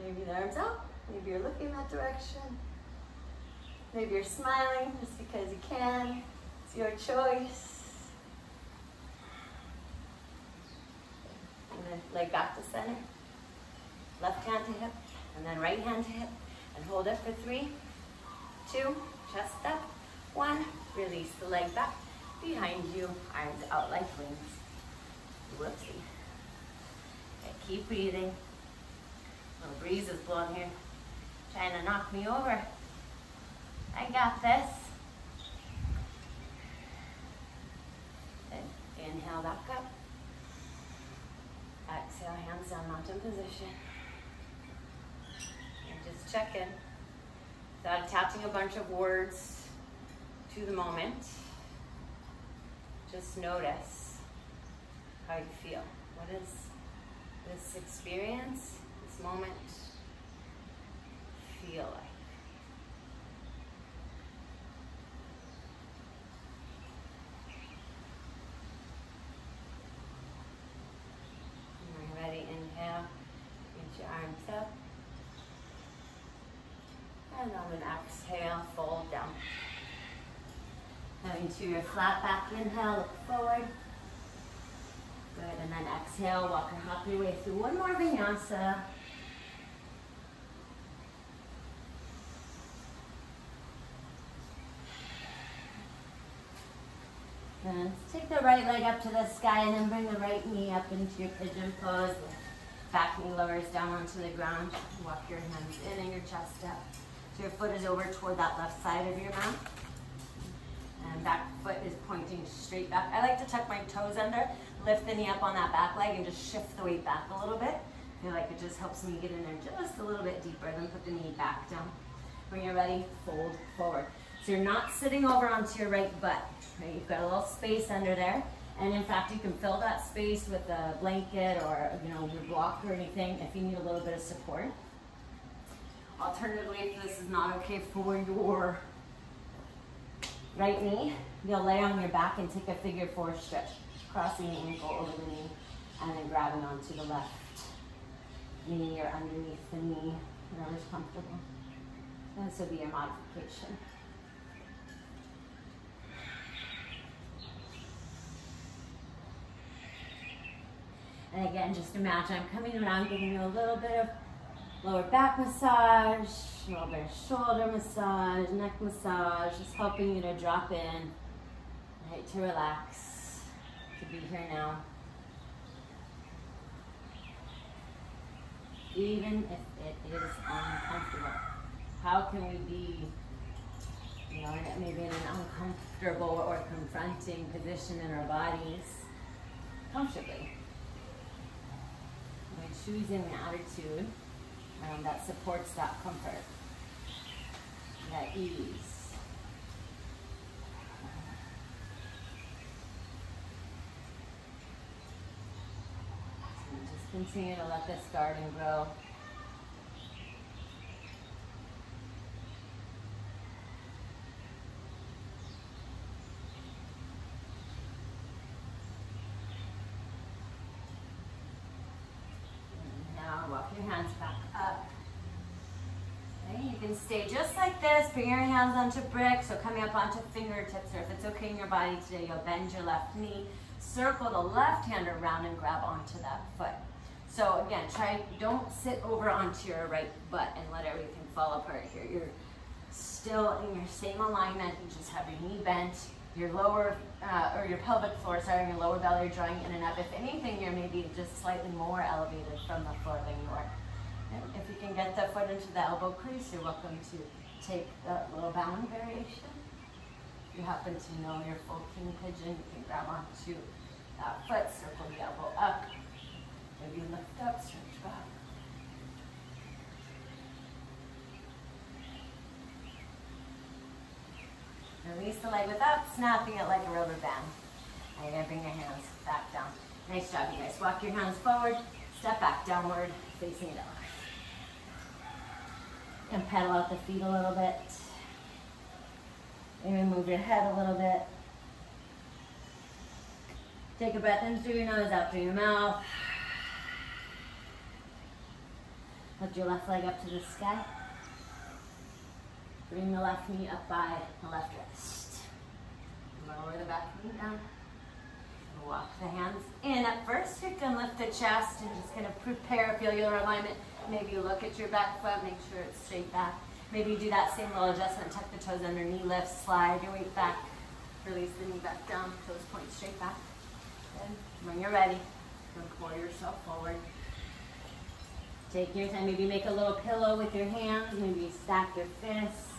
Maybe the arms out, maybe you're looking that direction. Maybe you're smiling just because you can. It's your choice. And then leg back to center. Left hand to hip, and then right hand to hip. And hold it for 3, 2, chest up. 1, release the leg back. Behind you, arms out like wings. Whoopsie. Okay, keep breathing. A little breeze is blowing here, trying to knock me over. I got this. Then inhale back up. Exhale, hands down, mountain position. And just check in. Without attaching a bunch of words to the moment, just notice how you feel. What is this experience, this moment feel like? When you're ready, inhale, reach your arms up. And on an exhale, fold down. Coming to your flat back inhale, look forward. Good, and then exhale, walk and hop your way through one more vinyasa. And take the right leg up to the sky and then bring the right knee up into your pigeon pose. Back knee lowers down onto the ground. Walk your hands in and your chest up. So your foot is over toward that left side of your mat. And back foot is pointing straight back. I like to tuck my toes under, lift the knee up on that back leg and just shift the weight back a little bit. I feel like it just helps me get in there just a little bit deeper. Then put the knee back down. When you're ready, fold forward. So you're not sitting over onto your right butt. Right? You've got a little space under there. And in fact, you can fill that space with a blanket or your block or anything if you need a little bit of support. Alternatively, if this is not okay for your right knee, you'll lay on your back and take a figure 4 stretch, crossing the ankle over the knee and then grabbing onto the left knee or underneath the knee, whatever's comfortable. And this will be your modification. And again, just imagine I'm coming around, giving you a little bit of lower back massage, a little bit of shoulder massage, neck massage, just helping you to drop in, right, to relax, to be here now. Even if it is uncomfortable, how can we be, maybe in an uncomfortable or confronting position in our bodies comfortably? By choosing the attitude that supports that comfort, that ease. So just continue to let this garden grow. Walk your hands back up. Okay, you can stay just like this. Bring your hands onto bricks, so coming up onto fingertips, or if it's okay in your body today, you'll bend your left knee, circle the left hand around and grab onto that foot. So again, don't sit over onto your right butt and let everything fall apart here. You're still in your same alignment. You just have your knee bent, your lower, or your pelvic floor, sorry, your lower belly drawing in and up. If anything, you're maybe just slightly more elevated from the floor than you are. And if you can get the foot into the elbow crease, you're welcome to take the little bowing variation. If you happen to know your full king pigeon, you can grab onto that foot, circle the elbow up. Maybe lift up, stretch back. the leg without snapping it like a rubber band. Now you're gonna bring your hands back down. Nice job, you guys. Walk your hands forward, step back, downward, facing dog. And pedal out the feet a little bit. Maybe move your head a little bit. Take a breath in through your nose, out through your mouth. Lift your left leg up to the sky. Bring the left knee up by the left wrist. Lower the back knee down. Walk the hands in at first. You can lift the chest and just kind of prepare, feel your alignment. Maybe you look at your back foot, make sure it's straight back. Maybe you do that same little adjustment, tuck the toes under, knee lift, slide your weight back. Release the knee back down, toes point straight back. Then when you're ready, pull yourself forward. Take your time, maybe make a little pillow with your hands, maybe stack your fists.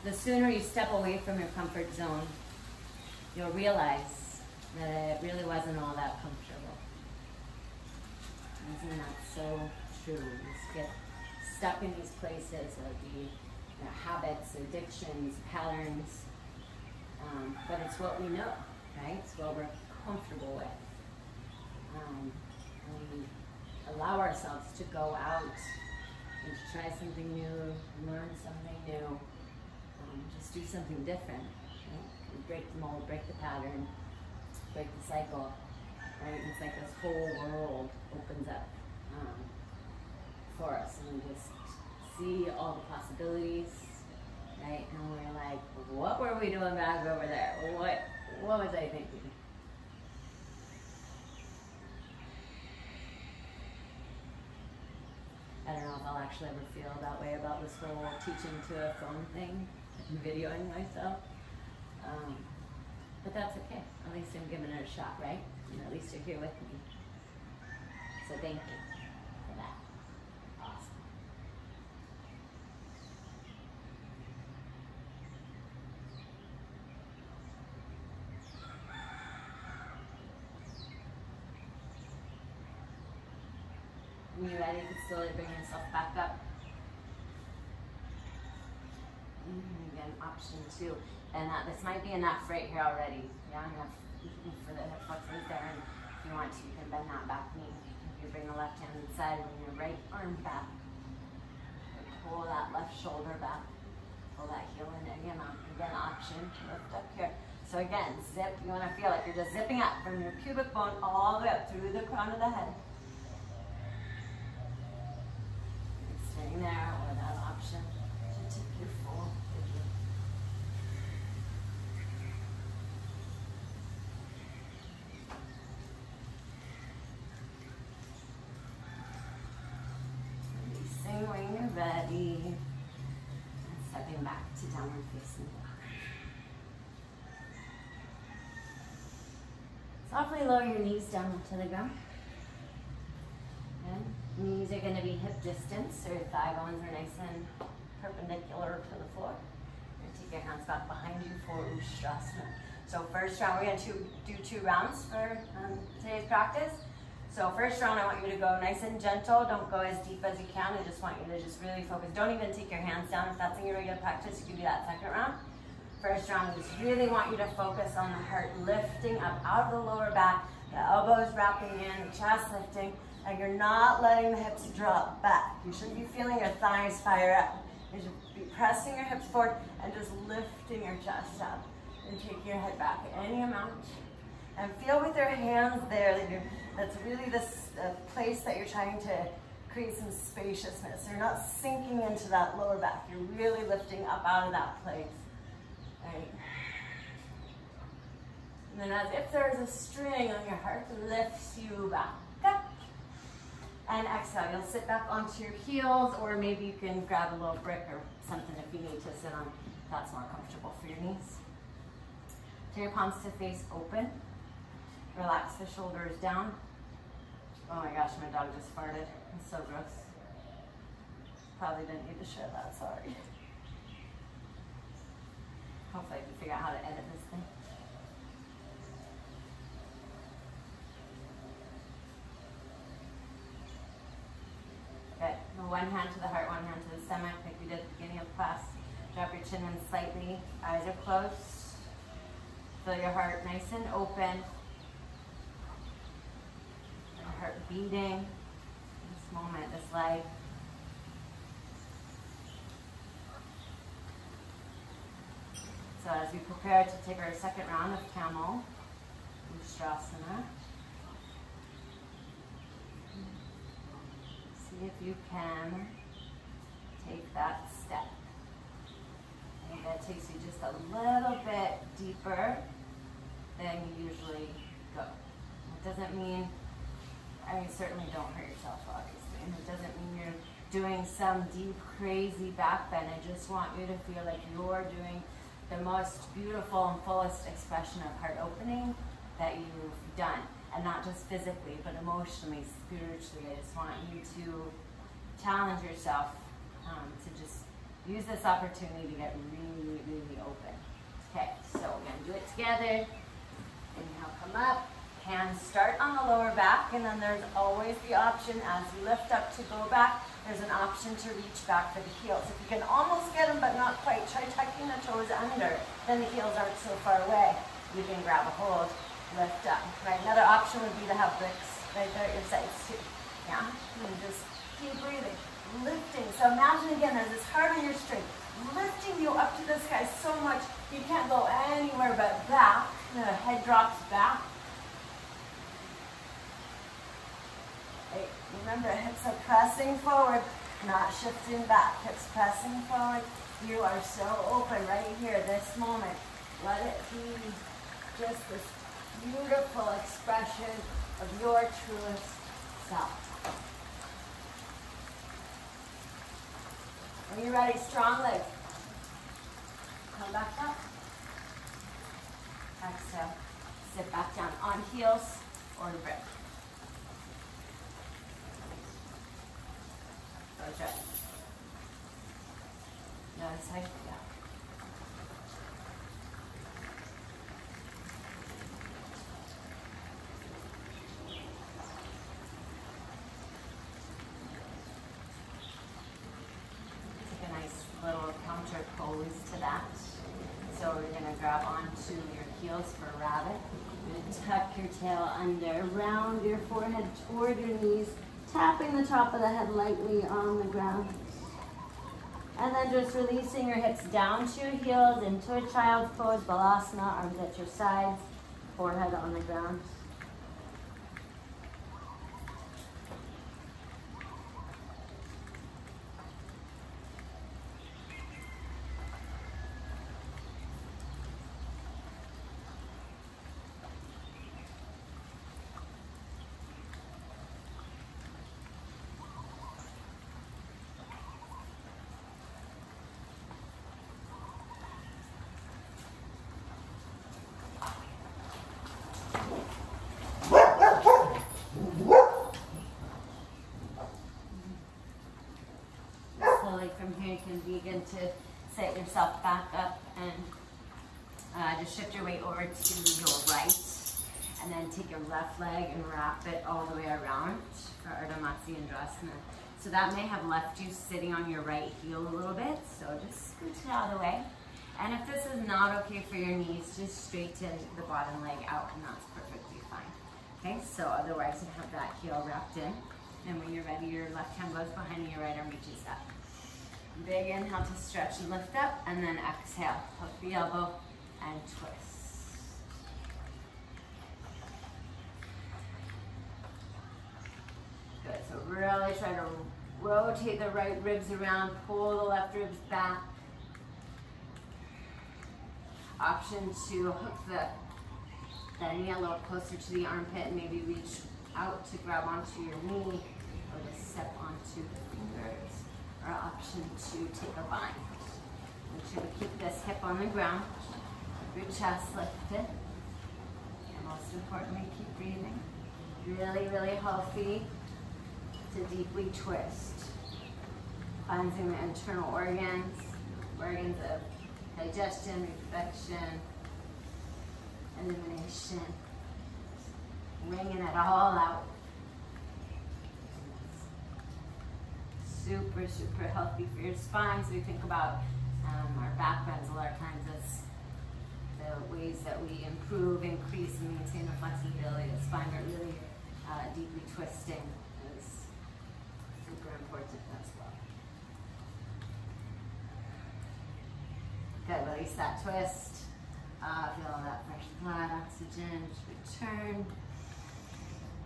The sooner you step away from your comfort zone, you'll realize that it really wasn't all that comfortable. Isn't that so true? We just get stuck in these places of the habits, addictions, patterns, but it's what we know, right? It's what we're comfortable with. We allow ourselves to go out and to try something new, learn something new, just do something different. Right? Break the mold, break the pattern, break the cycle. Right? It's like this whole world opens up for us, and we just see all the possibilities, right? And we're like, what were we doing back over there? What was I thinking? I don't know if I'll actually ever feel that way about this whole teaching to a phone thing, and videoing myself. But that's okay. At least I'm giving it a shot, right? And at least you're here with me. So thank you for that. Awesome. When you're ready, you can slowly bring yourself back up. Again, option 2. And this might be enough right here already. Yeah, enough for the hip flexors there. And if you want to, you can bend that back knee. You bring the left hand inside, bring your right arm back. Pull that left shoulder back. Pull that heel in. Again, option to lift up here. So again, zip. You want to feel like you're just zipping up from your pubic bone all the way up through the crown of the head. Staying there with that option to tip your full figure. Releasing when you're ready. And stepping back to downward facing dog. Softly lower your knees down to the ground. And knees are going to be hip distance, so your thigh bones are nice and perpendicular to the floor. You're going to take your hands back behind you for Ustrasana. So first round, we're going to do 2 rounds for today's practice. So first round, I want you to go nice and gentle. Don't go as deep as you can. I just want you to just really focus. Don't even take your hands down. If that's in your regular practice, you can do that second round. First round, we just really want you to focus on the heart lifting up out of the lower back, the elbows wrapping in, the chest lifting, and you're not letting the hips drop back. You should be feeling your thighs fire up. You should be pressing your hips forward and just lifting your chest up. And take your head back any amount. And feel with your hands there that that's really this place that you're trying to create some spaciousness. You're not sinking into that lower back. You're really lifting up out of that place. Right. And then as if there's a string on your heart, lifts you back up. And exhale, you'll sit back onto your heels, or maybe you can grab a little brick or something if you need to sit on. That's more comfortable for your knees. Turn your palms to face open. Relax the shoulders down. Oh my gosh, my dog just farted. It's so gross. Probably didn't need to share that, sorry. Hopefully I can figure out how to edit this thing. one hand to the heart, one hand to the stomach, like we did at the beginning of class. Drop your chin in slightly, eyes are closed. Feel your heart nice and open. Your heart beating. This moment, this life. So as we prepare to take our second round of camel, Ustrasana, see if you can take that step. And that takes you just a little bit deeper than you usually go. It doesn't mean, certainly don't hurt yourself, obviously. And it doesn't mean you're doing some deep, crazy back bend. I just want you to feel like you're doing the most beautiful and fullest expression of heart opening that you've done. And not just physically, but emotionally, spiritually. I just want you to challenge yourself to just use this opportunity to get really, really open. Okay, so we're gonna do it together. Inhale, come up. Hands start on the lower back, and then there's always the option as you lift up to go back, there's an option to reach back for the heels. If you can almost get them, but not quite, try tucking the toes under. Then the heels aren't so far away. You can grab a hold, lift up. Right, another option would be to have bricks right there at your sides too. Yeah, and just keep breathing. Lifting. So imagine again, there's this heart on your string, lifting you up to the sky so much you can't go anywhere but back. The head drops back. Right. Remember, hips are pressing forward, not shifting back. Hips pressing forward. You are so open right here, this moment. Let it be just this beautiful expression of your truest self. When you're ready, strong legs. Come back up. Exhale. Sit back down on heels or the brick. Go right. No, it's like, yeah. Little counter pose to that. So we're going to grab onto your heels for rabbit. You're going to tuck your tail under, round your forehead toward your knees, tapping the top of the head lightly on the ground. And then just releasing your hips down to your heels into a child's pose, balasana, arms at your sides, forehead on the ground. From here, you can begin to set yourself back up and just shift your weight over to your right. And then take your left leg and wrap it all the way around for Ardha Matsyendrasana. So that may have left you sitting on your right heel a little bit, so just scoot it out of the way. And if this is not okay for your knees, just straighten the bottom leg out, and that's perfectly fine. Okay, so otherwise you have that heel wrapped in. And when you're ready, your left hand goes behind you, your right arm reaches up. Big inhale to stretch and lift up, and then exhale. Hook the elbow and twist. Good, so really try to rotate the right ribs around, pull the left ribs back. Option to hook the knee a little closer to the armpit and maybe reach out to grab onto your knee or to step onto the fingers. Or option to take a bind. Make sure to keep this hip on the ground, your chest lifted, and most importantly, keep breathing. Really, really healthy to deeply twist. Cleansing the internal organs of digestion, reproduction, elimination, wringing it all out. super, super healthy for your spine. So we think about our back bends a lot of times as the ways that we improve, increase, and maintain the flexibility of the spine, but really deeply twisting is super important as well. Good, release that twist. Feel all that fresh blood, oxygen, just return.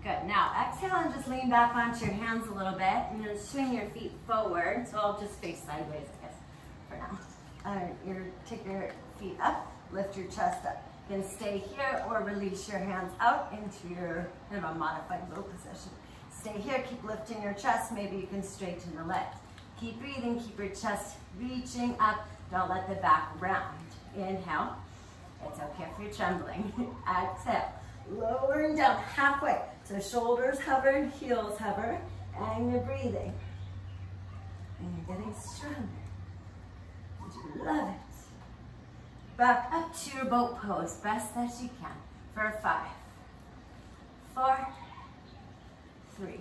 Good, now exhale and just lean back onto your hands a little bit and then swing your feet forward. So I'll just face sideways, I guess, for now. Take your feet up, lift your chest up. You can stay here or release your hands out into your kind of a modified low position. Stay here, keep lifting your chest. Maybe you can straighten the legs. Keep breathing, keep your chest reaching up. Don't let the back round. Inhale. It's okay if you're trembling. Exhale. Lowering down halfway. So shoulders hover, heels hover, and you're breathing. And you're getting stronger. And you love it. Back up to your boat pose, best that you can. For 5, 4, 3,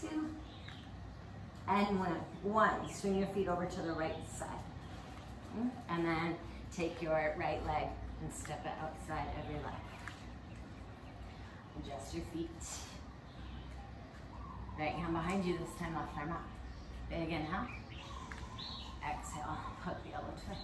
2, and 1. Swing your feet over to the right side. And then take your right leg and step it outside of your leg. Adjust your feet. Right hand behind you this time, left arm up. Big inhale. Exhale, hook the elbow twist.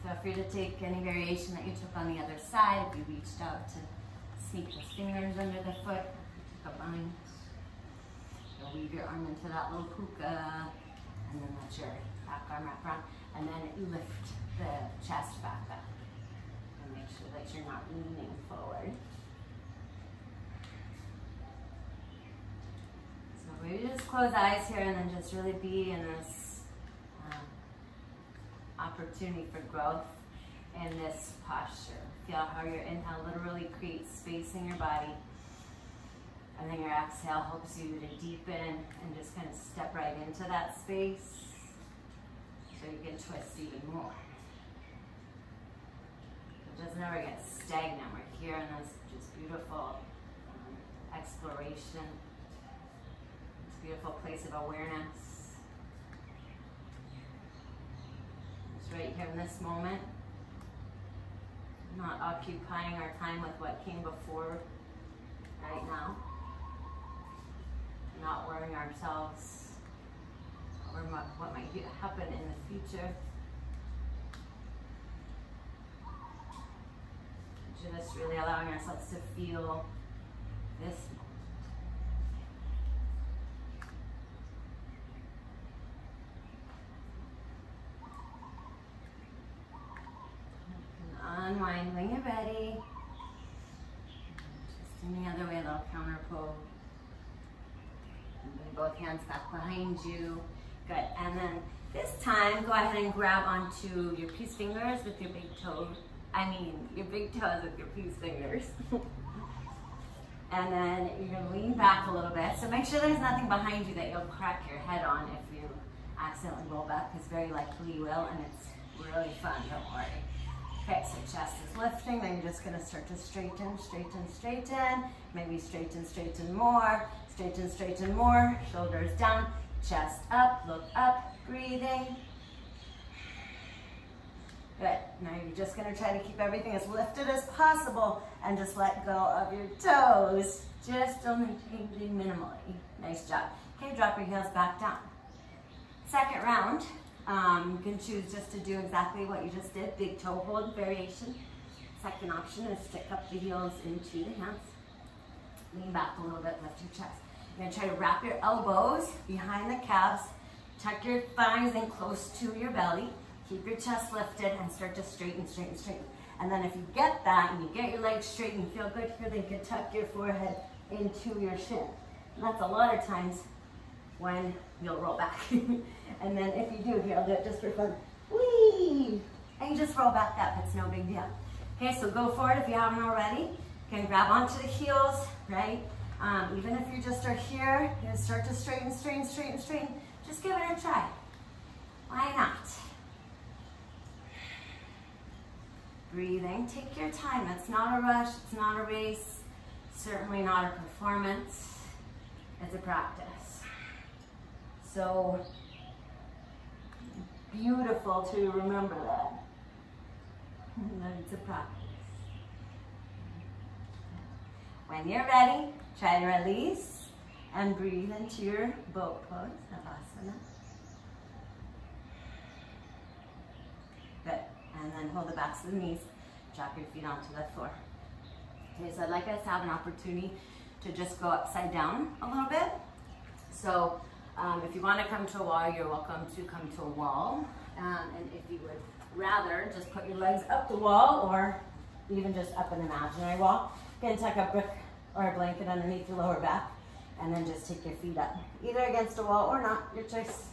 Feel free to take any variation that you took on the other side. If you reached out to sneak the fingers under the foot, take a bind. You'll weave your arm into that little puka, and then let your back arm wrap around, and then you lift the chest back up. And make sure that you're not leaning forward. So maybe just close eyes here and then just really be in this opportunity for growth in this posture. Feel how your inhale literally creates space in your body, and then your exhale helps you to deepen and just kind of step right into that space so you can twist even more. It doesn't ever get stagnant. We're here in this just beautiful exploration, this beautiful place of awareness. Right here in this moment, not occupying our time with what came before right now, not worrying ourselves or what might happen in the future. Just really allowing ourselves to feel this moment. Unwind when you're ready. Just in the other way, a little counter pose. And bring both hands back behind you. Good. And then this time, go ahead and grab onto your peace fingers with your big toes. Your big toes with your peace fingers. And then you're going to lean back a little bit. So make sure there's nothing behind you that you'll crack your head on if you accidentally roll back, because very likely you will, and it's really fun, don't worry. Okay, so chest is lifting, then you're just going to start to straighten, straighten, straighten. Maybe straighten, straighten more. Straighten, straighten more. Shoulders down, chest up, look up, breathing. Good. Now you're just going to try to keep everything as lifted as possible and just let go of your toes. Just only changing minimally. Nice job. Okay, drop your heels back down. Second round. You can choose just to do exactly what you just did, big toe hold variation. Second option is stick up the heels into the hands. Lean back a little bit, lift your chest. You're gonna try to wrap your elbows behind the calves, tuck your thighs in close to your belly, keep your chest lifted, and start to straighten, straighten, straighten. And then if you get that, and you get your legs straight and you feel good here, then you can tuck your forehead into your shin. And that's a lot of times when you'll roll back. And then if you do, here, I'll do it just for fun. Whee! And you just roll back up, it's no big deal. Okay, so go for it if you haven't already. You can grab onto the heels, right? Even if you just are here, you start to straighten, straighten, straighten, straighten. just give it a try. Why not? Breathing, take your time. It's not a rush, it's not a race, certainly not a performance. It's a practice. So beautiful to remember that. It's a practice. When you're ready, try to release and breathe into your boat pose, Navasana. Good. And then hold the backs of the knees, drop your feet onto the floor. Okay, so I'd like us to have an opportunity to just go upside down a little bit. So if you want to come to a wall, you're welcome to come to a wall. And if you would rather, just put your legs up the wall or even just up an imaginary wall. You can tuck a brick or a blanket underneath your lower back and then just take your feet up, either against a wall or not, your choice,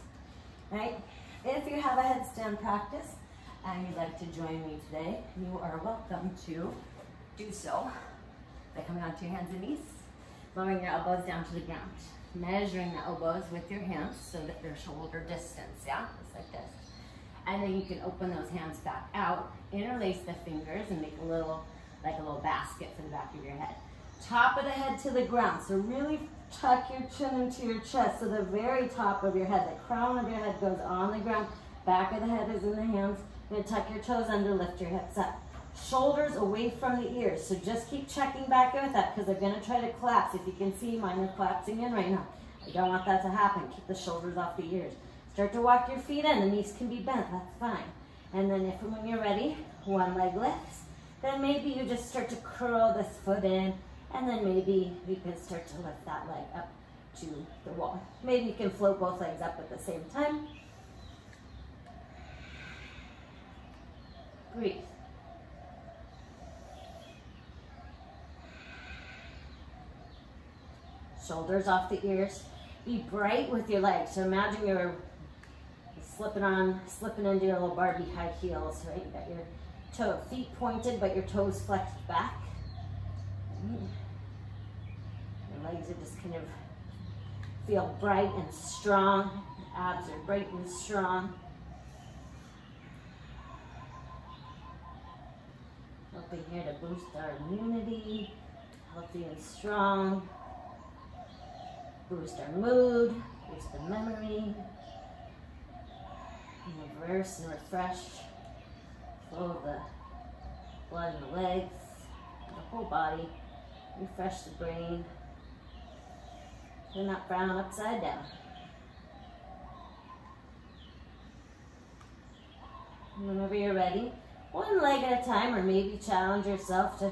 right? If you have a headstand practice and you'd like to join me today, you are welcome to do so by coming onto your hands and knees, lowering your elbows down to the ground, measuring the elbows with your hands so that they're shoulder distance, yeah? Just like this. And then you can open those hands back out, interlace the fingers and make a little, like a little basket for the back of your head. Top of the head to the ground. So really tuck your chin into your chest. So the very top of your head, the crown of your head goes on the ground. Back of the head is in the hands. Then tuck your toes under, lift your hips up. Shoulders away from the ears. So just keep checking back in with that because they're going to try to collapse. If you can see, mine are collapsing in right now. I don't want that to happen. Keep the shoulders off the ears. Start to walk your feet in. The knees can be bent. That's fine. And then if and when you're ready, one leg lifts. Then maybe you just start to curl this foot in. And then maybe you can start to lift that leg up to the wall. Maybe you can float both legs up at the same time. Breathe. Shoulders off the ears. Be bright with your legs. So imagine you're slipping into your little Barbie high heels, right? You got your feet pointed, but your toes flexed back. Your legs are just kind of feel bright and strong. Abs are bright and strong. Helping here to boost our immunity, healthy and strong. Boost our mood, boost the memory. Reverse and refresh. Flow the blood in the legs, the whole body. Refresh the brain. Turn that frown upside down. And whenever you're ready, one leg at a time, or maybe challenge yourself to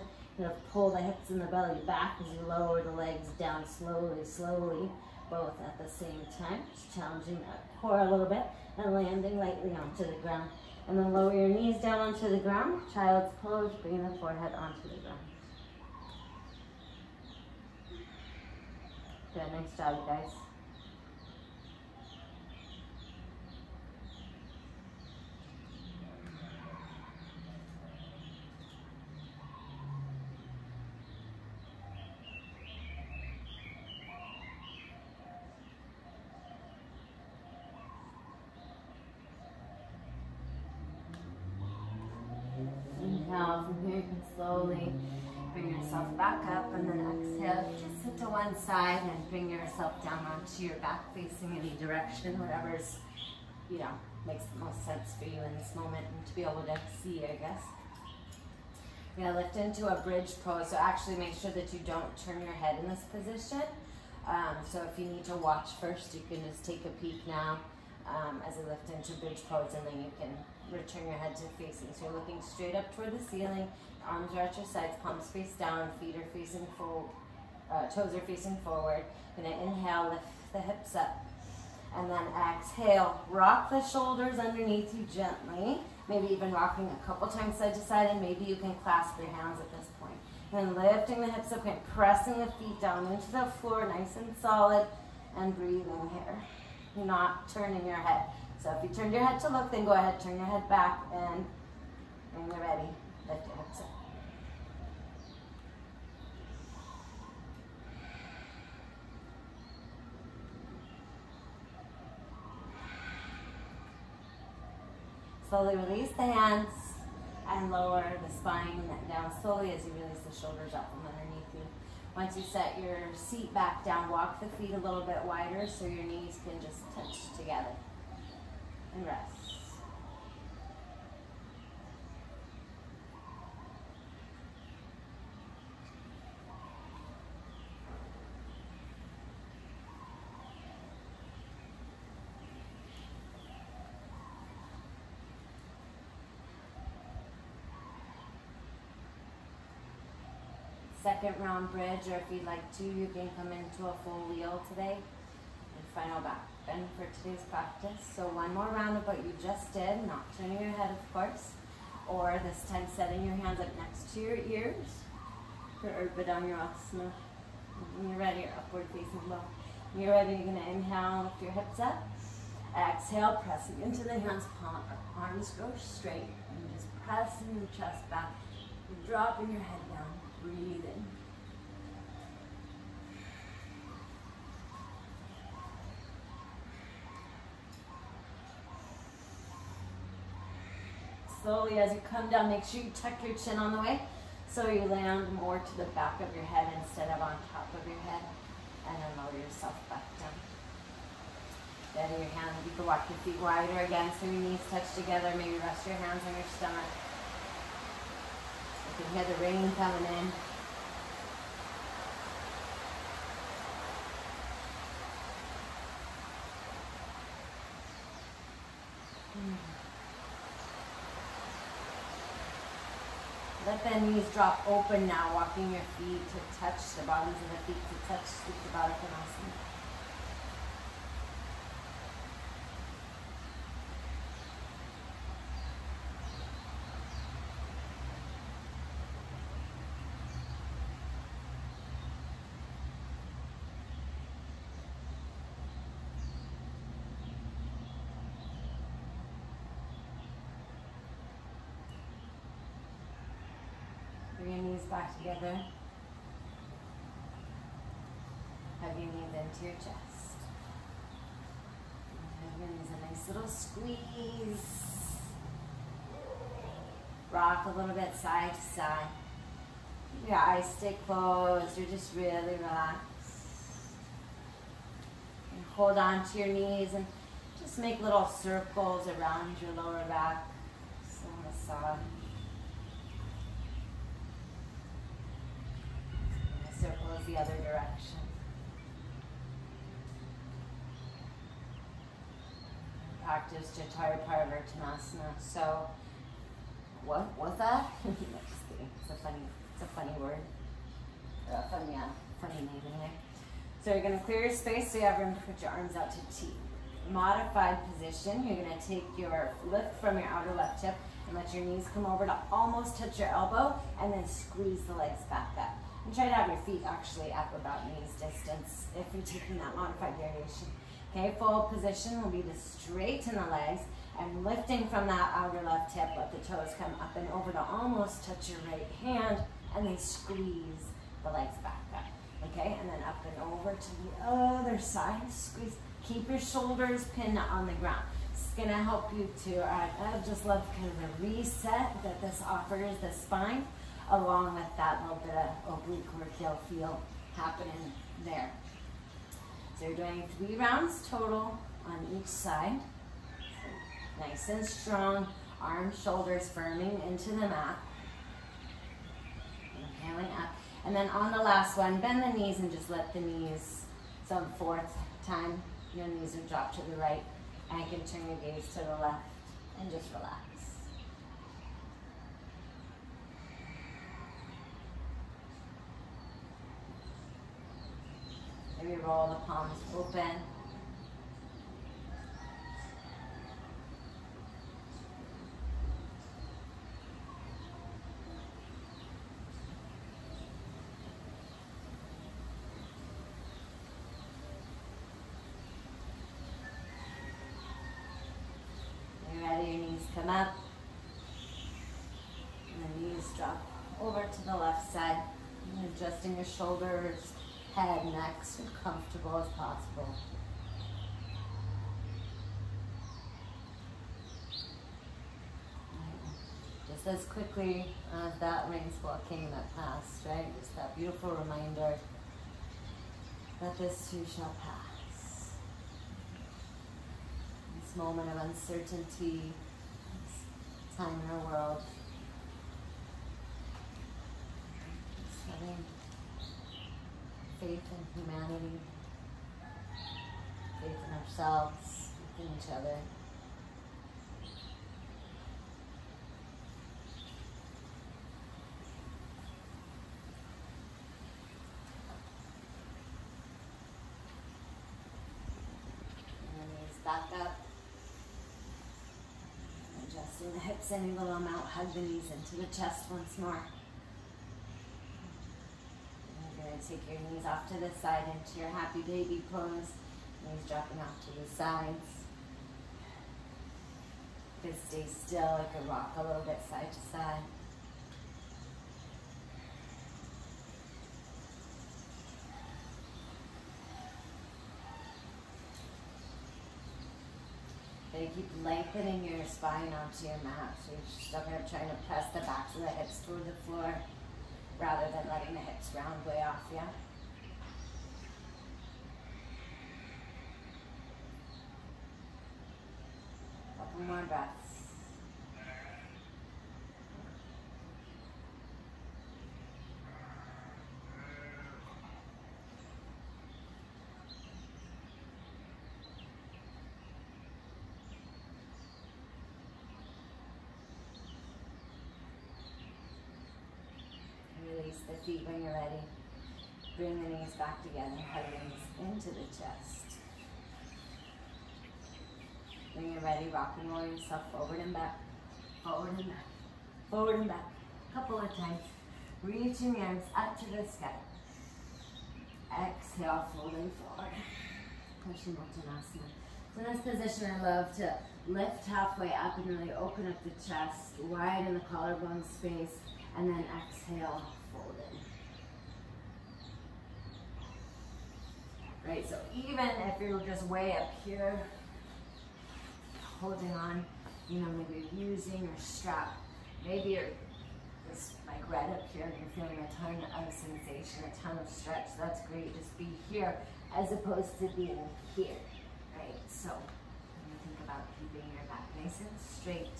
pull the hips and the belly back as you lower the legs down slowly, slowly, both at the same time. Just challenging that core a little bit and landing lightly onto the ground. And then lower your knees down onto the ground. Child's pose, bring the forehead onto the ground. Good, nice job, you guys. Inhale, from here you can slowly bring yourself back up, and then exhale, just sit to one side and bring yourself down onto your back facing any direction, whatever's, makes the most sense for you in this moment and to be able to see, I guess. We're gonna lift into a bridge pose, so actually make sure that you don't turn your head in this position. So if you need to watch first, you can just take a peek now as I lift into bridge pose, and then you can return your head to facing. So you're looking straight up toward the ceiling, arms are at your sides, palms face down, feet are facing forward, toes are facing forward. Gonna inhale, lift the hips up. And then exhale, rock the shoulders underneath you gently, maybe even rocking a couple times side to side, and maybe you can clasp your hands at this point. Then lifting the hips up and pressing the feet down into the floor, nice and solid, and breathing here. You're not turning your head. So if you turned your head to look, then go ahead, turn your head back, and when you're ready, lift your hips up. Slowly release the hands and lower the spine down slowly as you release the shoulders up from underneath you. Once you set your seat back down, walk the feet a little bit wider so your knees can just touch together. And rest. Second round bridge, or if you'd like to, you can come into a full wheel today. And final back bend for today's practice. So one more round of what you just did, not turning your head, of course. Or this time setting your hands up next to your ears for Urdhva Dhammayasana. When you're ready, you're upward facing dog. When you're ready, you're going to inhale, lift your hips up. Exhale, pressing into the hands, palm, arms go straight. And just pressing your chest back. Dropping your head down. Breathe in. Slowly as you come down, make sure you tuck your chin on the way so you land more to the back of your head instead of on top of your head. And then lower yourself back down. Bend your hands. You can walk your feet wider again so your knees touch together. Maybe rest your hands on your stomach. You can hear the rain coming in. Let the knees drop open now, walking your feet to touch the bottoms of the feet to touch Supta Baddha Konasana. Bring your knees back together. Hug your knees into your chest. Hug your knees, a nice little squeeze. Rock a little bit side to side. Your eyes stay closed. You're just really relaxed. And hold on to your knees and just make little circles around your lower back. So massage. Circle is the other direction. Practice Jatara Parivartanasana. So, what's that? No, just kidding. It's a funny word. Funny name anyway. So you're going to clear your space so you have room to put your arms out to T. Modified position. You're going to take your lift from your outer left hip and let your knees come over to almost touch your elbow, and then squeeze the legs back up. And try to have your feet actually up about knees distance if you're taking that modified variation. Okay, full position will be to straighten the legs and lifting from that outer left hip, let the toes come up and over to almost touch your right hand, and then squeeze the legs back up. Okay, and then up and over to the other side, squeeze. Keep your shoulders pinned on the ground. It's gonna help you to, I just love kind of the reset that this offers the spine, along with that little bit of oblique orchial feel happening there. So you're doing 3 rounds total on each side. So nice and strong, arms, shoulders firming into the mat. Inhaling up. And then on the last one, bend the knees and just let the knees, so 4th time, your knees are dropped to the right, and you can turn your gaze to the left and just relax. Maybe roll the palms open. When you're ready, your knees come up. And the knees drop over to the left side. And adjusting your shoulders, head, neck, as comfortable as possible. just as quickly as that rain squall came that passed, right? Just that beautiful reminder that this too shall pass. This moment of uncertainty, this time in our world, having faith in humanity, faith in ourselves, faith in each other. Back up, adjusting the hips any little amount, hug the knees into the chest once more. And you're going to take your knees off to the side into your happy baby pose, knees dropping off to the sides. You can stay still, you can rock a little bit side to side. You keep lengthening your spine onto your mat, so you're still going to try to press the backs of the hips toward the floor rather than letting the hips round way off, yeah? Couple more breaths. Release the feet when you're ready. Bring the knees back together, hug the knees into the chest. When you're ready, rock and roll yourself forward and back, forward and back, forward and back. A couple of times. Reaching your arms up to the sky. Exhale, folding forward. Paschimottanasana. So in this position, I love to lift halfway up and really open up the chest, widen the collarbone space, and then exhale, fold in. Right, so even if you're just way up here, holding on, you know, maybe you're using your strap, maybe you're just like right up here and you're feeling a ton of sensation, a ton of stretch. That's great. Just be here as opposed to being here, right? So when you think about keeping your back nice and straight,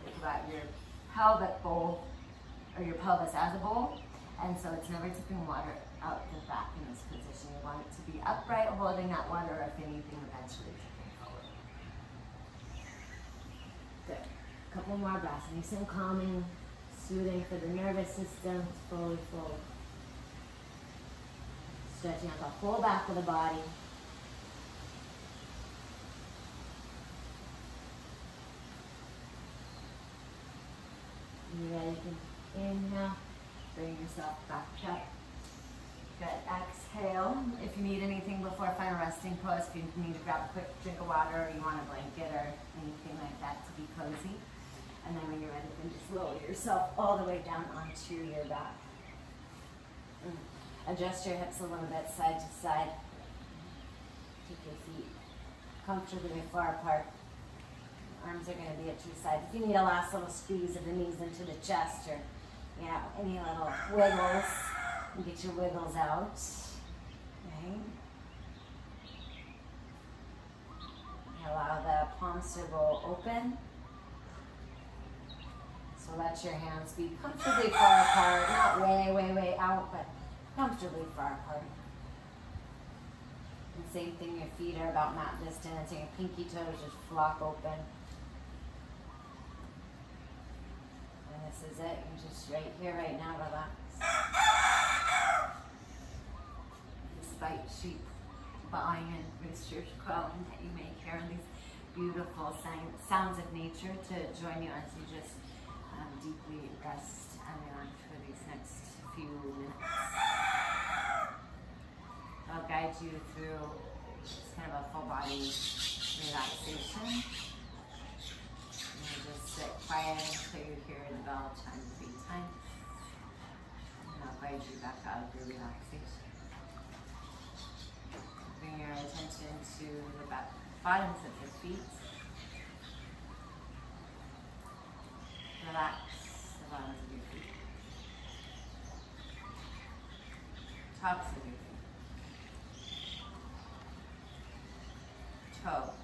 think about your pelvic bowl or your pelvis as a bowl, and so it's never tipping water out the back in this position. You want it to be upright, holding that water, or if anything, eventually tipping forward. Good. A couple more breaths. Nice and calming, soothing for the nervous system. Fully fold. Stretching out the whole back of the body. You ready? You can inhale, bring yourself back up. Good. Exhale. If you need anything before final resting pose, if you need to grab a quick drink of water, or you want a blanket or anything like that to be cozy. And then when you're ready, you can just lower yourself all the way down onto your back. Adjust your hips a little bit side to side. Take your feet comfortably far apart. Arms are going to be at your side. If you need a last little squeeze of the knees into the chest, or any little wiggles, you get your wiggles out. Right? Allow the palms to roll open. So let your hands be comfortably far apart, not way, way, way out, but comfortably far apart. And same thing, your feet are about mat distance, and your pinky toes just flock open. And this is it. You're just right here, right now, relax. Despite sheep bawling and roosters crowing that you may hear in these beautiful sounds of nature, to join you as you just deeply rest and relax for these next few minutes. I'll guide you through just kind of a full body relaxation. And just sit quiet until you hear the bell chime 3 times. And I'll guide you back out of your relaxation. Bring your attention to the bottoms of your feet. Relax the bottoms of your feet. Tops of your feet. Toes.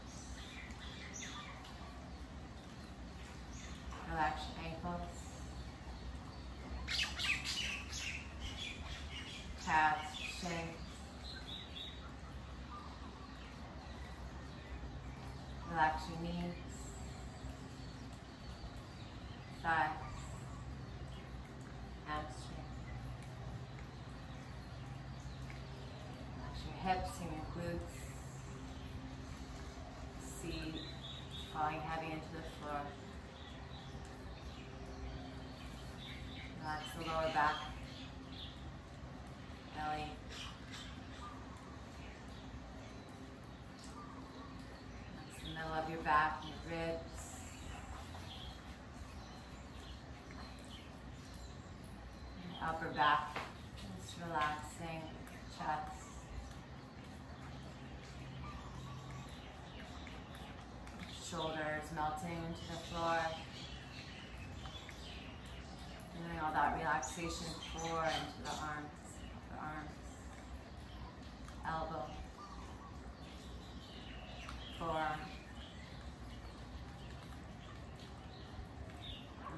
Relax your ankles. Calves, shins. Relax your knees. Thighs. Hamstrings. Relax your hips and your glutes. Seat falling heavy into the floor. Relax the lower back, belly. Relax the middle of your back and your ribs. And upper back, just relaxing, chest. Shoulders melting into the floor. Doing all that relaxation core into the arms, elbow, forearm,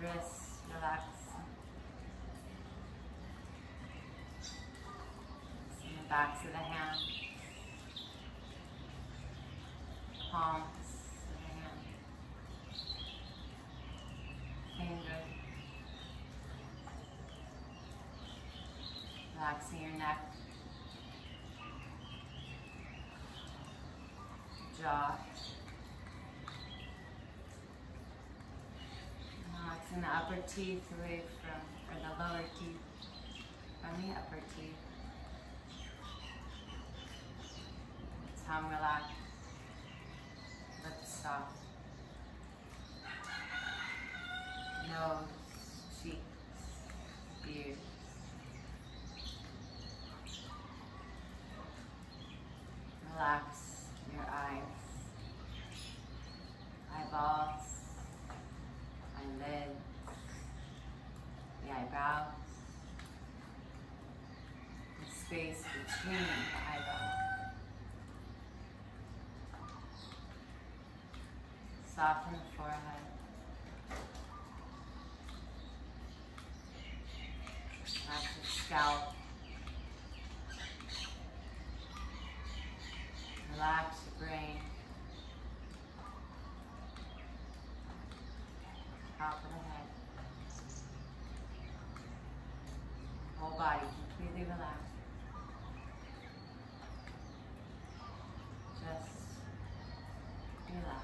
wrists, relax. And the backs of the hands, palms of the hands, fingers. Relaxing your neck, jaw. Relaxing the upper teeth away from, or the lower teeth from the upper teeth. Tongue relaxed, lips soft, nose, cheeks, ears. Relax your eyes, eyeballs, eyelids, the eyebrows, the space between the eyebrows. Soften the forehead. Relax your scalp. Relax your brain. Top of the head. Whole body completely relaxed. Just relax.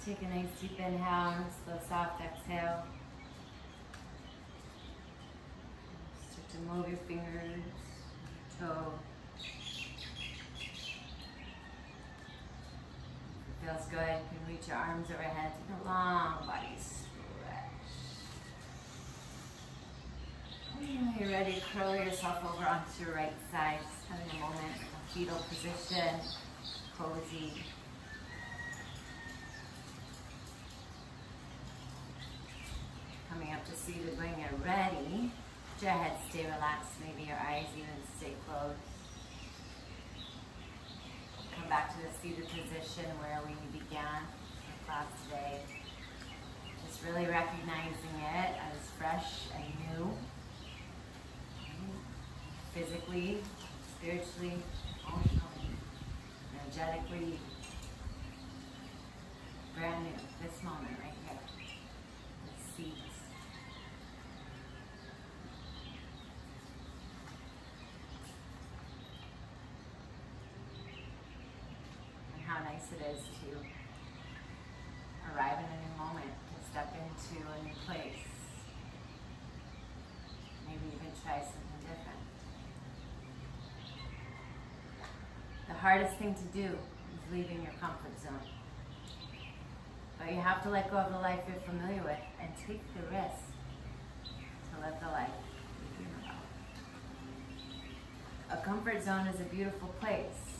Take a nice deep inhale and slow soft exhale. Start to move your fingers, toes. Feels good. You can reach your arms overhead. Take a long body stretch. And when you're ready, curl yourself over onto your right side. Just having a moment, a fetal position, cozy. Coming up to seated when you're ready. Let your head stay relaxed. Maybe your eyes even stay closed. Come back to the seated position where we began our class today. Just really recognizing it as fresh and new. Physically, spiritually, emotionally, energetically. Brand new. This moment right here. This seat. How nice it is to arrive in a new moment, to step into a new place. Maybe even try something different. The hardest thing to do is leaving your comfort zone. But you have to let go of the life you're familiar with and take the risk to live the life you dream about. A comfort zone is a beautiful place,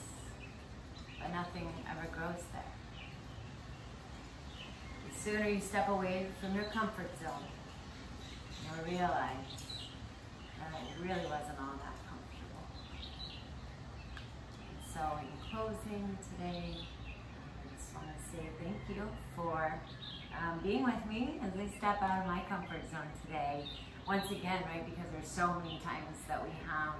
but nothing ever grows there. The sooner you step away from your comfort zone, you'll realize that it really wasn't all that comfortable. And so in closing today, I just want to say thank you for being with me as I step out of my comfort zone today. Once again, right, because there's so many times that we have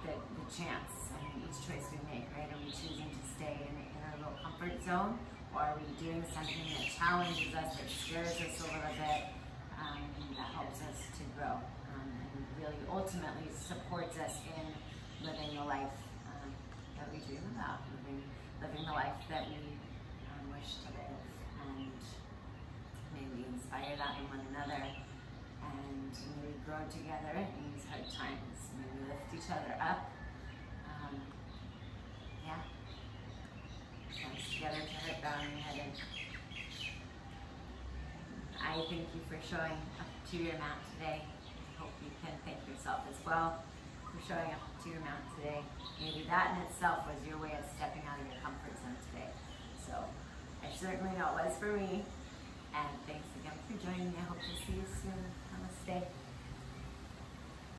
the chance, and each choice we make, right? Are we choosing to stay in our little comfort zone, or are we doing something that challenges us, that scares us a little bit, that helps us to grow, and really ultimately supports us in living the life that we dream about, living the life that we wish to live, and may we inspire that in one another, and may we grow together in these hard times. May we lift each other up. Yeah. Hands together to heart bowing your head in. I thank you for showing up to your mat today. I hope you can thank yourself as well for showing up to your mat today. Maybe that in itself was your way of stepping out of your comfort zone today. So I certainly know it was for me. And thanks again for joining me. I hope to see you soon. Namaste.